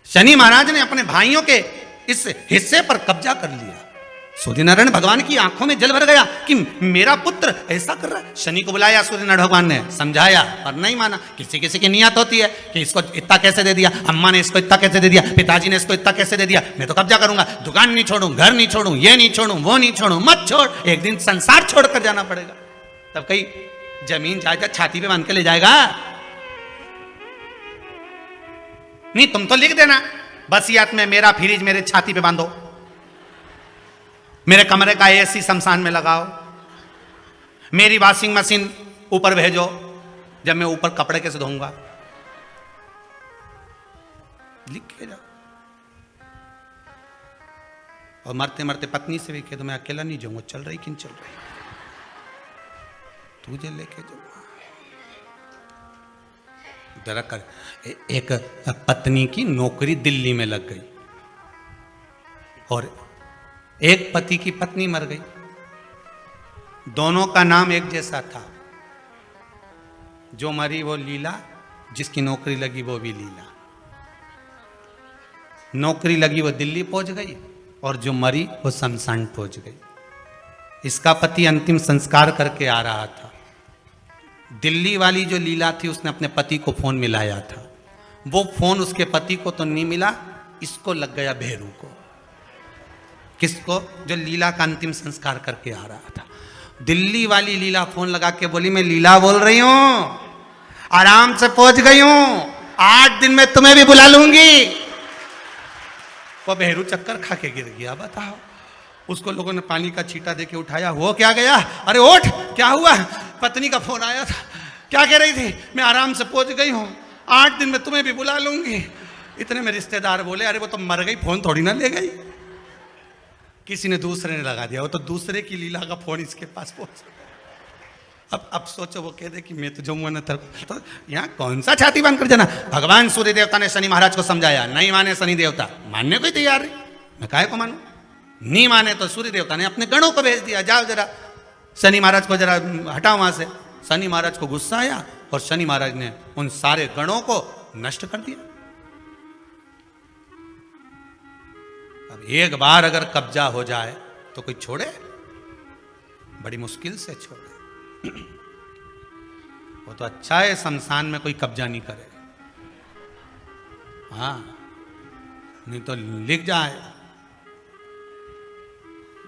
शनि महाराज ने अपने भाइयों के इस हिस्से पर कब्जा कर लिया। सूर्यनारायण भगवान की आंखों में जल भर गया कि मेरा पुत्र ऐसा कर रहा है। शनि को बुलाया सूर्यनारायण भगवान ने, समझाया पर नहीं माना। किसी किसी की नियत होती है कि इसको इतना कैसे दे दिया, अम्मा ने इसको इतना कैसे दे दिया, पिताजी ने इसको इतना कैसे दे दिया, मैं तो कब्जा करूंगा, दुकान नहीं छोड़ू, घर नहीं छोड़ू, ये नहीं छोड़ू, वो नहीं छोड़ू। मत छोड़, एक दिन संसार छोड़कर जाना पड़ेगा। तब कहीं जमीन जायदाद छाती पे बांध के ले जाएगा नहीं। तुम तो लिख देना वसीयत में, मेरा फ्रिज मेरे छाती पे बांधो, मेरे कमरे का एसी शमशान में लगाओ, मेरी वॉशिंग मशीन ऊपर भेजो, जब मैं ऊपर कपड़े कैसे धोऊंगा, लिख के जाओ। और मरते मरते पत्नी से भी कह दो, मैं अकेला नहीं जाऊंगा, चल रही कि नहीं चल रही, तुझे लेके जाऊंगा। जरा कर। एक पत्नी की नौकरी दिल्ली में लग गई और एक पति की पत्नी मर गई। दोनों का नाम एक जैसा था। जो मरी वो लीला, जिसकी नौकरी लगी वो भी लीला। नौकरी लगी वो दिल्ली पहुंच गई और जो मरी वो शमशान पहुंच गई। इसका पति अंतिम संस्कार करके आ रहा था। दिल्ली वाली जो लीला थी उसने अपने पति को फोन मिलाया था। वो फोन उसके पति को तो नहीं मिला, इसको लग गया भेरू को। किसको? जो लीला का अंतिम संस्कार करके आ रहा था। दिल्ली वाली लीला फोन लगा के बोली, मैं लीला बोल रही हूं, आराम से पहुंच गई हूं, 8 दिन में तुम्हें भी बुला लूंगी। वो भेरू चक्कर खा के गिर गया। बताओ, उसको लोगों ने पानी का छींटा देके उठाया। वो क्या गया? अरे उठ, क्या हुआ? पत्नी का फोन आया था। क्या कह रही थी? मैं आराम से पहुंच गई हूं, 8 दिन में तुम्हें भी बुला लूंगी। इतने में रिश्तेदार बोले, अरे वो तो मर गई, फोन थोड़ी ना ले गई। किसी ने दूसरे ने लगा दिया, वो तो दूसरे की लीला का फोन इसके पास पहुंच। अब सोचो वो कह दे कि मैं तो जाऊंगा ना तो यहाँ कौन सा छाती बांध कर जाना। भगवान सूर्य देवता ने शनि महाराज को समझाया, नहीं माने शनि देवता, मानने को ही तैयार नहीं, मैं काहे को मानूं। नहीं माने तो सूर्य देवता ने अपने गणों को भेज दिया, जाओ जरा शनि महाराज को जरा हटाओ वहां से। शनि महाराज को गुस्सा आया और शनि महाराज ने उन सारे गणों को नष्ट कर दिया। अब एक बार अगर कब्जा हो जाए तो कोई छोड़े, बड़ी मुश्किल से छोड़े। वो तो अच्छा है शमशान में कोई कब्जा नहीं करे, हाँ, नहीं तो लिख जाए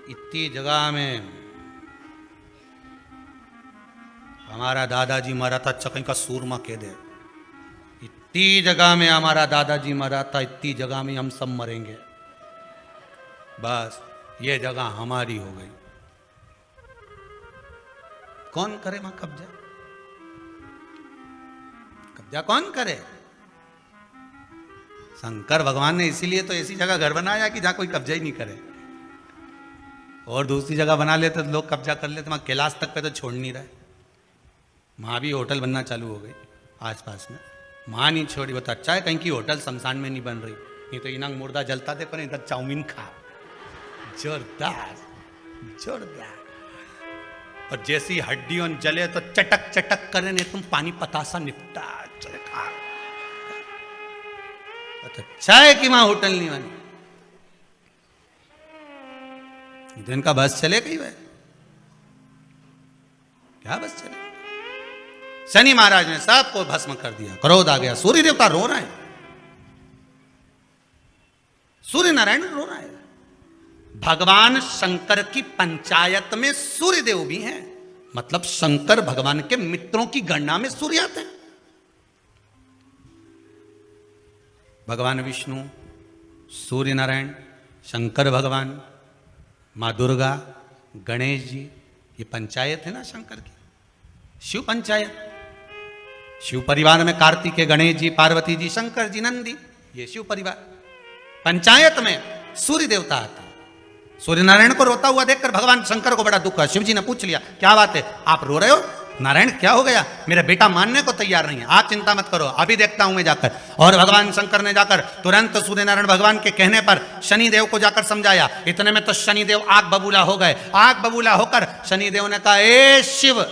इतनी जगह में हमारा दादाजी मरा था, अच्छा कहीं का सूरमा कह दे, इतनी जगह में हमारा दादाजी मरा था, इतनी जगह में हम सब मरेंगे, बस ये जगह हमारी हो गई। कौन करे वहां कब्जा? कब्जा कौन करे? शंकर भगवान ने इसीलिए तो ऐसी जगह घर बनाया कि जहां कोई कब्जा ही नहीं करे। और दूसरी जगह बना लेते तो लोग कब्जा कर लेते, वहां कैलाश तक पे तो छोड़ नहीं रहे। वहां भी होटल बनना चालू हो गई आसपास में, वहां नहीं छोड़ी। वो तो अच्छा है कहीं की होटल शमशान में नहीं बन रही, नहीं तो इनांग मुर्दा जलता थे पर इधर चाउमीन खा, जोरदार जोरदार। और जैसी हड्डियों जले तो चटक चटक करे, नहीं तुम पानी पतासा निपटा चले खा। तो अच्छा है कि वहां होटल नहीं बनी। दिन का बस चले कहीं वह, क्या बस चले। शनि महाराज ने सबको भस्म कर दिया, क्रोध आ गया, सूर्य देवता रो रहे हैं, सूर्य नारायण रो रहा है। भगवान शंकर की पंचायत में सूर्य देव भी हैं, मतलब शंकर भगवान के मित्रों की गणना में सूर्य आते हैं। भगवान विष्णु, सूर्य नारायण, शंकर भगवान, मां दुर्गा, गणेश जी, ये पंचायत है ना शंकर की, शिव पंचायत। शिव परिवार में कार्तिकेय, गणेश जी, पार्वती जी, शंकर जी, नंदी, ये शिव परिवार। पंचायत में सूर्य देवता आता है। सूर्य नारायण को रोता हुआ देखकर भगवान शंकर को बड़ा दुख हुआ। शिव जी ने पूछ लिया, क्या बात है, आप रो रहे हो? नारायण क्या हो गया? मेरा बेटा मानने को तैयार नहीं है। आप चिंता मत करो, अभी देखता हूं मैं जाकर। और भगवान शंकर ने जाकर तुरंत सूर्य नारायण भगवान के कहने पर शनि देव को जाकर समझाया। इतने में तो शनि देव आग बबूला हो गए। आग बबूला होकर शनि देव ने कहा, ए शिव,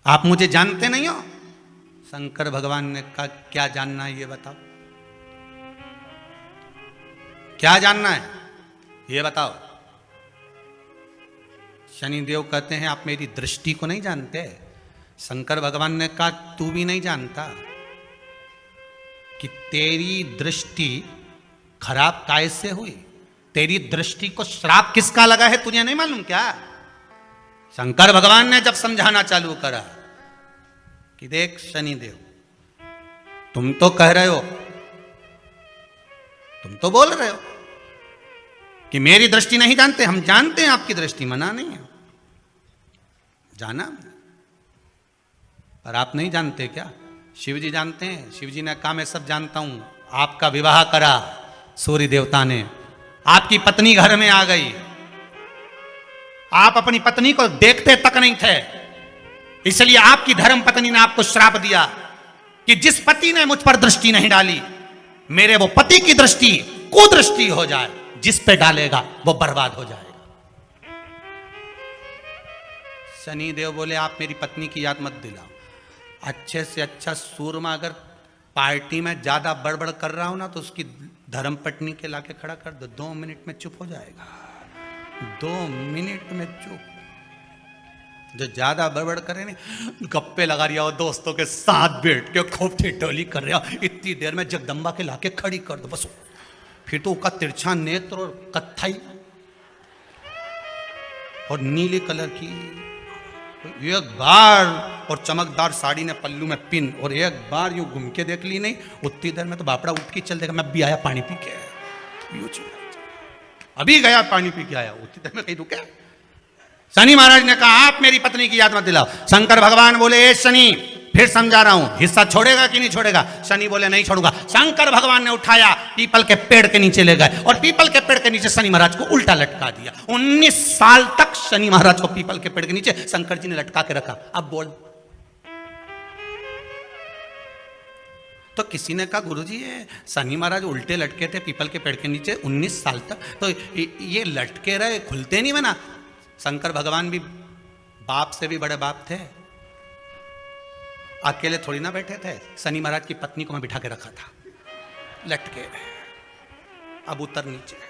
आप मुझे जानते नहीं हो? शंकर भगवान ने कहा, क्या जानना है ये बताओ, क्या जानना है ये बताओ। शनिदेव कहते हैं, आप मेरी दृष्टि को नहीं जानते। शंकर भगवान ने कहा, तू भी नहीं जानता कि तेरी दृष्टि खराब कैसे हुई, तेरी दृष्टि को श्राप किसका लगा है, तुझे नहीं मालूम क्या? शंकर भगवान ने जब समझाना चालू करा कि देख शनिदेव, तुम तो कह रहे हो, तुम तो बोल रहे हो कि मेरी दृष्टि नहीं जानते, हम जानते हैं आपकी दृष्टि, मना नहीं है, जाना, पर आप नहीं जानते क्या? शिव जी जानते हैं। शिव जी ने कहा, मैं सब जानता हूं। आपका विवाह करा सूर्य देवता ने, आपकी पत्नी घर में आ गई, आप अपनी पत्नी को देखते तक नहीं थे, इसलिए आपकी धर्म पत्नी ने आपको श्राप दिया कि जिस पति ने मुझ पर दृष्टि नहीं डाली, मेरे वो पति की दृष्टि कुदृष्टि हो जाए, जिस पे डालेगा वो बर्बाद हो जाएगा। शनि देव बोले, आप मेरी पत्नी की याद मत दिलाओ। अच्छे से अच्छा सूरमा अगर पार्टी में ज्यादा बड़बड़ कर रहा हो ना, तो उसकी धर्म पत्नी के लाके खड़ा कर दो, 2 मिनट में चुप हो जाएगा, 2 मिनट में चुप। जो ज्यादा बड़बड़ करे नहीं, गप्पे लगा रहा हो, दोस्तों के साथ बैठ के खूब ठिठोली कर रहा हो, इतनी देर में जगदम्बा के लाके खड़ी कर दो बस। फिर तो उसका तिरछा नेत्र और कत्थई और नीले कलर की एक बार, और चमकदार साड़ी ने पल्लू में पिन, और एक बार यूं घूम के देख ली नहीं, उतनी देर में तो बापड़ा उठ के चल देगा, मैं भी आया पानी पी के, अभी गया पानी पी के आया, उतनी देर में कहीं रुके। शनि महाराज ने कहा, आप मेरी पत्नी की याद मत दिलाओ। शंकर भगवान बोले, ए शनि, फिर समझा रहा हूं, हिस्सा छोड़ेगा कि नहीं छोड़ेगा? शनि बोले नहीं छोड़ूंगा। शंकर भगवान ने उठाया, पीपल के पेड़ के नीचे ले गए और पीपल के पेड़ के नीचे शनि महाराज को उल्टा लटका दिया। 19 साल तक शनि महाराज को पीपल के पेड़ के नीचे शंकर जी ने लटका के रखा। अब बोल, तो किसी ने कहा गुरुजी ये शनि महाराज उल्टे लटके थे पीपल के पेड़ के नीचे 19 साल तक, तो ये लटके रहे, खुलते नहीं बना? शंकर भगवान भी बाप से भी बड़े बाप थे, अकेले थोड़ी ना बैठे थे। शनि महाराज की पत्नी को मैं बिठा के रखा था, लटके, अब उतर नीचे।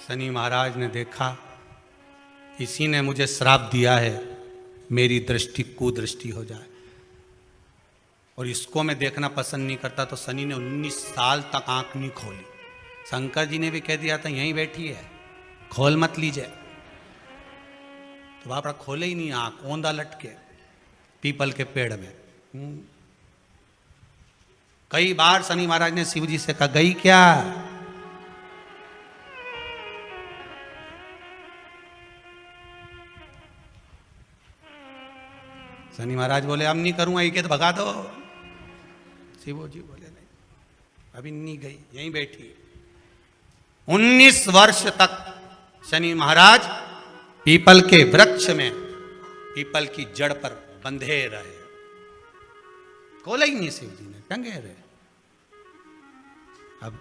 शनि महाराज ने देखा इसी ने मुझे श्राप दिया है, मेरी दृष्टि कुदृष्टि हो जाए, और इसको मैं देखना पसंद नहीं करता। तो शनि ने 19 साल तक आंख नहीं खोली। शंकर जी ने भी कह दिया था यहीं बैठी है, खोल मत लीजिए, तो बाप खोले ही नहीं आंख, ओंधा लटके पीपल के पेड़ में। कई बार शनि महाराज ने शिव जी से कहा गई क्या? शनि महाराज बोले अब नहीं करूंगा, ये तो भगा दो। शिव जी बोले नहीं, अभी नहीं गई, यहीं बैठी। 19 वर्ष तक शनि महाराज पीपल के वृक्ष में, पीपल की जड़ पर बंधे रहे, खोला ही नहीं शिव जी ने, टंगे रहे। अब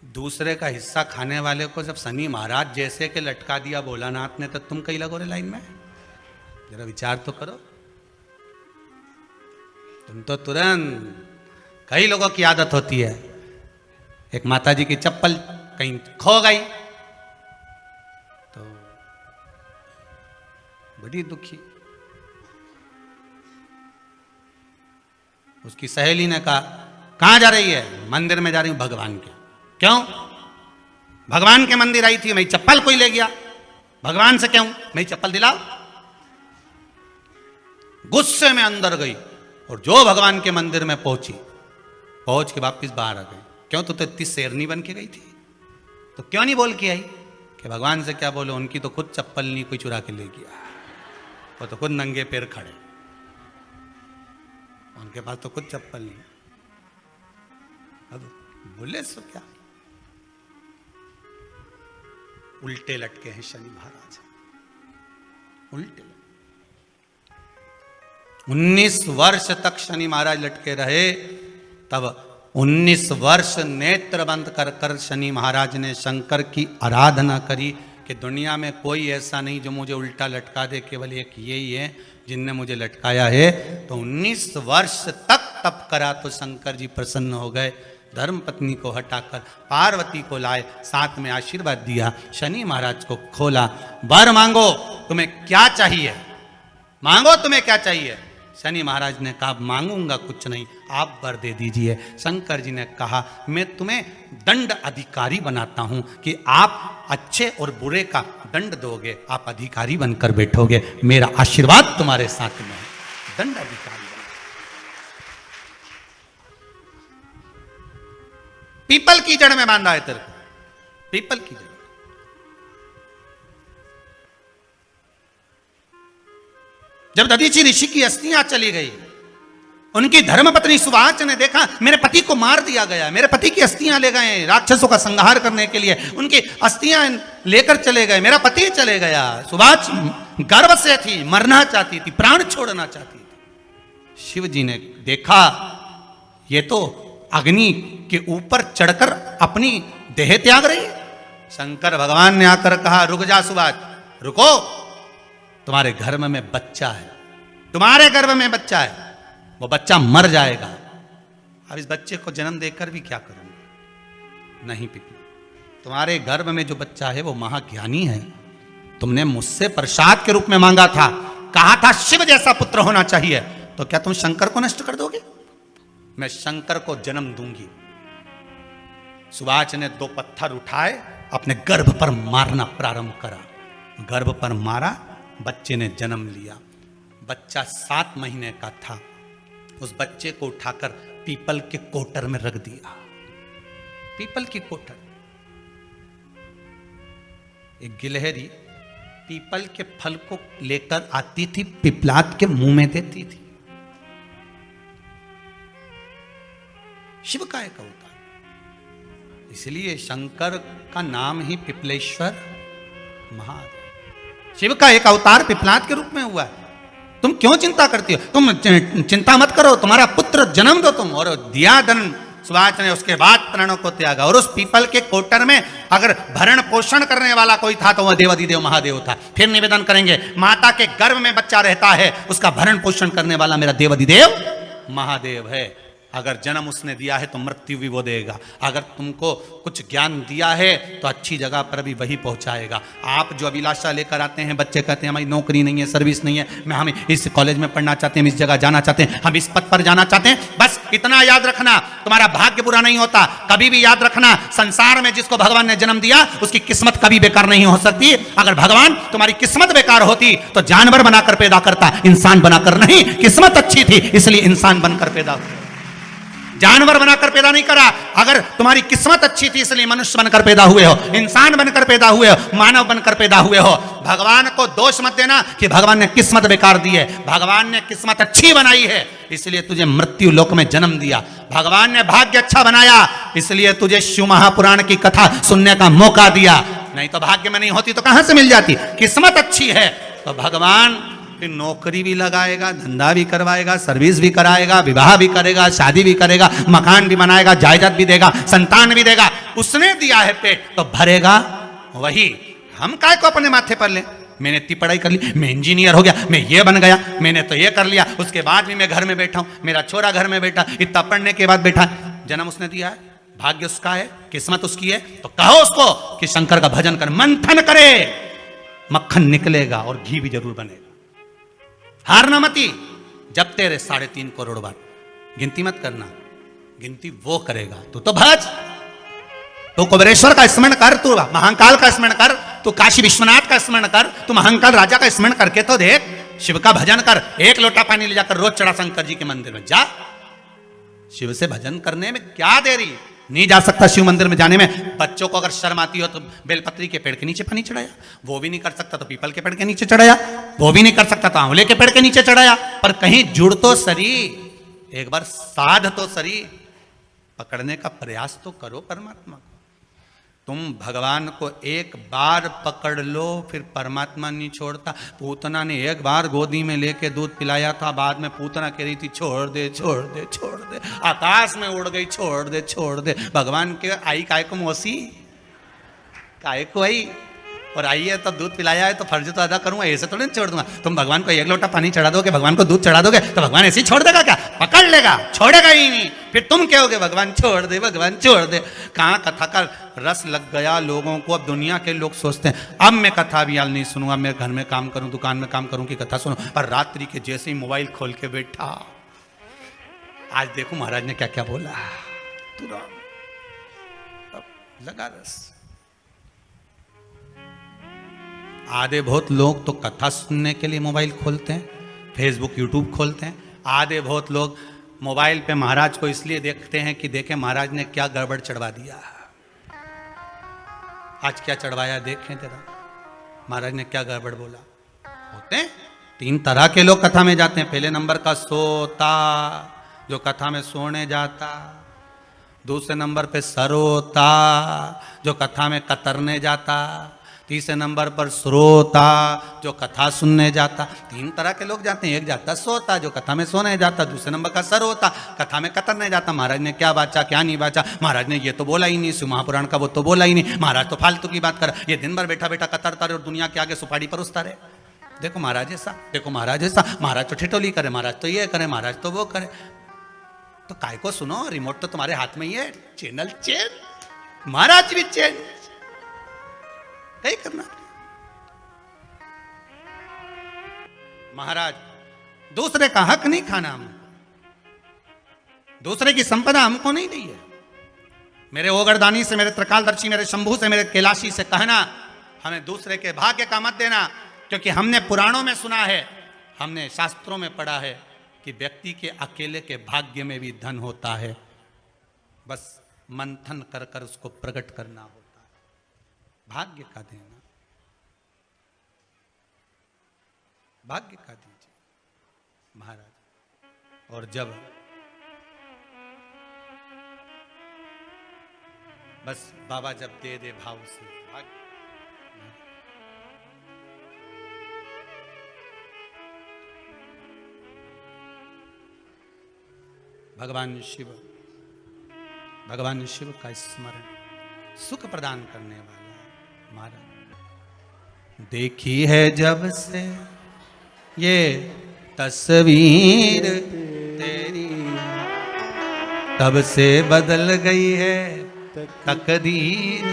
दूसरे का हिस्सा खाने वाले को जब शनि महाराज जैसे के लटका दिया भोलानाथ ने, तो तुम कहीं लगो रे लाइन में? जरा विचार तो करो। तुम तो तुरंत, कई लोगों की आदत होती है, एक माता जी की चप्पल कहीं खो गई तो बड़ी दुखी। उसकी सहेली ने कहा कहां जा रही है? मंदिर में जा रही हूं भगवान के। क्यों? भगवान के मंदिर आई थी, मेरी चप्पल कोई ले गया। भगवान से क्यों? मेरी चप्पल दिलाओ। गुस्से में अंदर गई और जो भगवान के मंदिर में पहुंची, पहुंच के वापिस बाहर आ गई। क्यों? तो इतनी शेरनी बन के गई थी, तो क्यों नहीं बोल के आई कि भगवान से क्या बोलो, उनकी तो खुद चप्पल नहीं कोई चुरा के ले गया, वो तो खुद नंगे पैर खड़े, उनके पास तो खुद चप्पल नहीं। अब बोले सो क्या? उल्टे लटके हैं शनि महाराज, उल्टे। 19 वर्ष तक शनि महाराज लटके रहे। तब 19 वर्ष नेत्र बंद कर कर शनि महाराज ने शंकर की आराधना करी कि दुनिया में कोई ऐसा नहीं जो मुझे उल्टा लटका दे, केवल एक यही है जिनने मुझे लटकाया है। तो 19 वर्ष तक तप करा तो शंकर जी प्रसन्न हो गए। धर्म पत्नी को हटाकर पार्वती को लाए, साथ में आशीर्वाद दिया, शनि महाराज को खोला। वर मांगो, तुम्हें क्या चाहिए? मांगो, तुम्हें क्या चाहिए? शनि महाराज ने कहा मांगूंगा कुछ नहीं, आप वर दे दीजिए। शंकर जी ने कहा मैं तुम्हें दंड अधिकारी बनाता हूं कि आप अच्छे और बुरे का दंड दोगे, आप अधिकारी बनकर बैठोगे, मेरा आशीर्वाद तुम्हारे साथ में है। दंड अधिकारी पीपल की जड़ में बांधा है तेरे को, पीपल की जड़। जब दधीचि ऋषि की अस्थियां चली गई, उनकी धर्मपत्नी सुवाच ने देखा मेरे पति को मार दिया गया, मेरे पति की अस्थियां ले गए राक्षसों का संहार करने के लिए, उनकी अस्थियां लेकर चले गए, मेरा पति चले गया। सुवाच गर्व से थी, मरना चाहती थी, प्राण छोड़ना चाहती थी। शिव जी ने देखा ये तो अग्नि के ऊपर चढ़कर अपनी देह त्याग रही। शंकर भगवान ने आकर कहा रुक जा सुवाच, रुको, तुम्हारे गर्भ में बच्चा है, तुम्हारे गर्भ में बच्चा है, वो बच्चा मर जाएगा। अब इस बच्चे को जन्म देकर भी क्या करूंगी? नहीं पिपली, तुम्हारे गर्भ में जो बच्चा है वो महाज्ञानी है। तुमने मुझसे प्रसाद के रूप में मांगा था, कहा था शिव जैसा पुत्र होना चाहिए, तो क्या तुम शंकर को नष्ट कर दोगे? मैं शंकर को जन्म दूंगी। सुवाच ने 2 पत्थर उठाए, अपने गर्भ पर मारना प्रारंभ करा, गर्भ पर मारा, बच्चे ने जन्म लिया। बच्चा 7 महीने का था। उस बच्चे को उठाकर पीपल के कोटर में रख दिया। पीपल की कोठर। एक गिलहरी पीपल के फल को लेकर आती थी, पिपलाद के मुंह में देती थी। शिव का एक अवतार, इसलिए शंकर का नाम ही पिपलेश्वर महादेव। शिव का एक अवतार पिपलाद के रूप में हुआ है। तुम क्यों चिंता करती हो? तुम चिंता मत करो, तुम्हारा पुत्र जन्म दो तुम। और दिया धन सुभाष ने, उसके बाद प्राणों को त्यागा। और उस पीपल के कोटर में अगर भरण पोषण करने वाला कोई था तो वह देवाधिदेव महादेव था। फिर निवेदन करेंगे, माता के गर्भ में बच्चा रहता है, उसका भरण पोषण करने वाला मेरा देवाधिदेव महादेव है। अगर जन्म उसने दिया है तो मृत्यु भी वो देगा। अगर तुमको कुछ ज्ञान दिया है तो अच्छी जगह पर भी वही पहुंचाएगा। आप जो अभिलाषा लेकर आते हैं, बच्चे कहते हैं हमारी नौकरी नहीं है, सर्विस नहीं है, हम इस कॉलेज में पढ़ना चाहते हैं, हम इस जगह जाना चाहते हैं, हम इस पद पर जाना चाहते हैं, बस इतना याद रखना, तुम्हारा भाग्य बुरा नहीं होता। कभी भी याद रखना, संसार में जिसको भगवान ने जन्म दिया उसकी किस्मत कभी बेकार नहीं हो सकती। अगर भगवान तुम्हारी किस्मत बेकार होती तो जानवर बनाकर पैदा करता, इंसान बनाकर नहीं। किस्मत अच्छी थी इसलिए इंसान बनकर पैदा हुआ, जानवर बनाकर पैदा नहीं करा। अगर तुम्हारी किस्मत अच्छी थी इसलिए मनुष्य बनकर पैदा हुए हो, इंसान बनकर पैदा हुए हो, मानव बनकर पैदा हुए हो। भगवान को दोष मत देना कि भगवान ने किस्मत बेकार दी है। भगवान ने किस्मत अच्छी बनाई है इसलिए तुझे मृत्यु लोक में जन्म दिया। भगवान ने भाग्य अच्छा बनाया इसलिए तुझे शिव महापुराण की कथा सुनने का मौका दिया। नहीं तो भाग्य में नहीं होती तो कहां से मिल जाती? किस्मत अच्छी है तो भगवान फिर नौकरी भी लगाएगा, धंधा भी करवाएगा, सर्विस भी कराएगा, विवाह भी करेगा, शादी भी करेगा, मकान भी बनाएगा, जायदाद भी देगा, संतान भी देगा। उसने दिया है पेट तो भरेगा वही। हम काय को अपने माथे पर ले? मैंने इतनी पढ़ाई कर ली, मैं इंजीनियर हो गया, मैं ये बन गया, मैंने तो ये कर लिया, उसके बाद भी मैं घर में बैठा हूं, मेरा छोरा घर में बैठा, इतना पढ़ने के बाद बैठा। जन्म उसने दिया है, भाग्य उसका है, किस्मत उसकी है, तो कहो उसको कि शंकर का भजन कर, मंथन करे, मक्खन निकलेगा और घी भी जरूर बनेगा। हार ना मती, जब तेरे 3.5 करोड़ बार गिनती मत करना, गिनती वो करेगा। तू तो भज, तू कुबेरेश्वर का स्मरण कर, तू महाकाल का स्मरण कर, तू काशी विश्वनाथ का स्मरण कर, तू महाकाल राजा का स्मरण करके तो देख, शिव का भजन कर। 1 लोटा पानी ले जाकर रोज चढ़ा शंकर जी के मंदिर में जा। शिव से भजन करने में क्या देरी? नहीं जा सकता शिव मंदिर में जाने में? बच्चों को अगर शर्म आती हो तो बेलपत्री के पेड़ के नीचे पानी चढ़ाया, वो भी नहीं कर सकता तो पीपल के पेड़ के नीचे चढ़ाया, वो भी नहीं कर सकता तो आंवले के पेड़ के नीचे चढ़ाया। पर कहीं जुड़ तो सरी, एक बार साध तो सरी, पकड़ने का प्रयास तो करो परमात्मा को। तुम भगवान को एक बार पकड़ लो फिर परमात्मा नहीं छोड़ता। पूतना ने एक बार गोदी में लेके दूध पिलाया था, बाद में पूतना कह रही थी छोड़ दे छोड़ दे छोड़ दे, आकाश में उड़ गई, छोड़ दे छोड़ दे। भगवान के आई काय को मौसी, काय को आई, और आई है तो दूध पिलाया है तो फर्ज तो अदा करूंगा, ऐसे थोड़ी नहीं छोड़ दूंगा। तुम भगवान को 1 लोटा पानी चढ़ा दोगे, भगवान को दूध चढ़ा दोगे तो भगवान ऐसे ही छोड़ देगा क्या? पकड़ लेगा, छोड़ेगा ही नहीं। फिर तुम कहोगे भगवान छोड़ दे, भगवान छोड़ दे। कहाँ कथा का रस लग गया लोगों को। अब दुनिया के लोग सोचते हैं अब मैं कथा भी याल नहीं सुनूंगा, मैं घर में काम करूं, दुकान में काम करूं कि कथा सुनूं। पर रात्रि के जैसे ही मोबाइल खोल के बैठा, आज देखो महाराज ने क्या क्या बोला, तुरंत लगा रस। आधे बहुत लोग तो कथा सुनने के लिए मोबाइल खोलते हैं, फेसबुक यूट्यूब खोलते हैं। आधे बहुत लोग मोबाइल पे महाराज को इसलिए देखते हैं कि देखें महाराज ने क्या गड़बड़ चढ़वा दिया, आज क्या चढ़वाया देखें जरा, महाराज ने क्या गड़बड़ बोला। होते हैं 3 तरह के लोग कथा में जाते हैं। पहले नंबर का सोता, जो कथा में सोने जाता। दूसरे नंबर पे सरोता, जो कथा में कतरने जाता। तीसरे नंबर पर श्रोता, जो कथा सुनने जाता। 3 तरह के लोग जाते हैं। एक जाता सोता, जो कथा में सोने जाता। दूसरे नंबर का सरोता, कथा में कतरने जाता। महाराज ने क्या बाचा क्या नहीं बाचा, महाराज ने ये तो बोला ही नहीं, शिव महापुराण का वो तो बोला ही नहीं, महाराज तो फालतू की बात कर। ये दिन भर बैठा बैठा कतरता रहे और दुनिया के आगे सुपाड़ी परोसता रहे। देखो महाराज ऐसा, देखो महाराज ऐसा, महाराज तो ठिठोली करे, महाराज तो ये करे, महाराज तो वो करे। तो काय को सुनो, रिमोट तो तुम्हारे हाथ में ही है, चैनल चेंज, महाराज भी चेंज, कहीं करना। महाराज दूसरे का हक नहीं खाना, हम दूसरे की संपदा हमको नहीं दी है। मेरे ओगरदानी से, मेरे त्रिकालदर्शी, मेरे शंभू से, मेरे कैलाशी से कहना, हमें दूसरे के भाग्य का मत देना। क्योंकि हमने पुराणों में सुना है, हमने शास्त्रों में पढ़ा है कि व्यक्ति के अकेले के भाग्य में भी धन होता है। बस मंथन कर कर उसको प्रकट करना होता है। भाग्य का देना, भाग्य का दीजिए महाराज। और जब बस बाबा जब दे दे भाव से, भाग्य भगवान शिव का स्मरण सुख प्रदान करने वाला है महाराज। देखी है जब से ये तस्वीर तेरी, तब से बदल गई है तकदीर।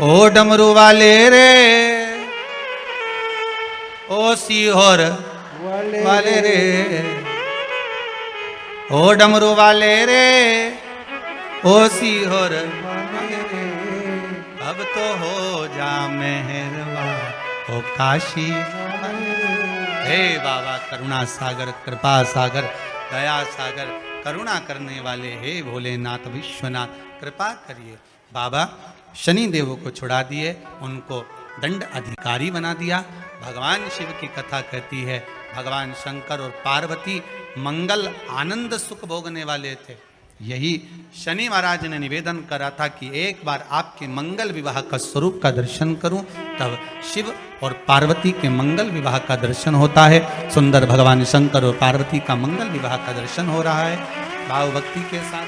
ओ डमरू वाले रे, ओ सीहोर वाले रे, ओ डमरू वाले रे, ओ सीहोर वाले रे, अब तो हो जा मेहरबा ओ काशी। हे बाबा करुणा सागर, कृपा सागर, दया सागर, करुणा करने वाले हे भोलेनाथ विश्वनाथ कृपा करिए। बाबा शनि देव को छुड़ा दिए, उनको दंड अधिकारी बना दिया। भगवान शिव की कथा कहती है भगवान शंकर और पार्वती मंगल आनंद सुख भोगने वाले थे। यही शनि महाराज ने निवेदन करा था कि एक बार आपके मंगल विवाह का स्वरूप का दर्शन करूं, तब शिव और पार्वती के मंगल विवाह का दर्शन होता है। सुंदर भगवान शंकर और पार्वती का मंगल विवाह का दर्शन हो रहा है भाव भक्ति के साथ।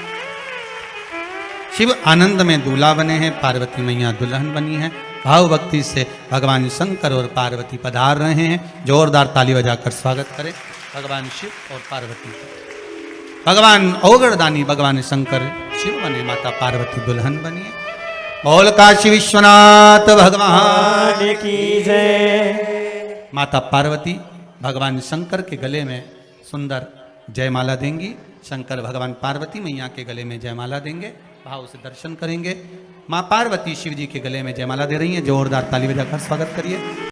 शिव आनंद में दूल्हा बने हैं, पार्वती मैया दुल्हन बनी है। भाव भक्ति से भगवान शंकर और पार्वती पधार रहे हैं। जोरदार ताली बजाकर स्वागत करें भगवान शिव और पार्वती का। भगवान औगरदानी भगवान शंकर शिव बने, माता पार्वती दुल्हन बनी है। बोल काशी विश्वनाथ भगवान की जय। माता पार्वती भगवान शंकर के गले में सुंदर जयमाला देंगी, शंकर भगवान पार्वती मैया के गले में जयमाला देंगे। भाव से दर्शन करेंगे। माँ पार्वती शिव जी के गले में जयमाला दे रही हैं। जोरदार ताली बजाकर स्वागत करिए।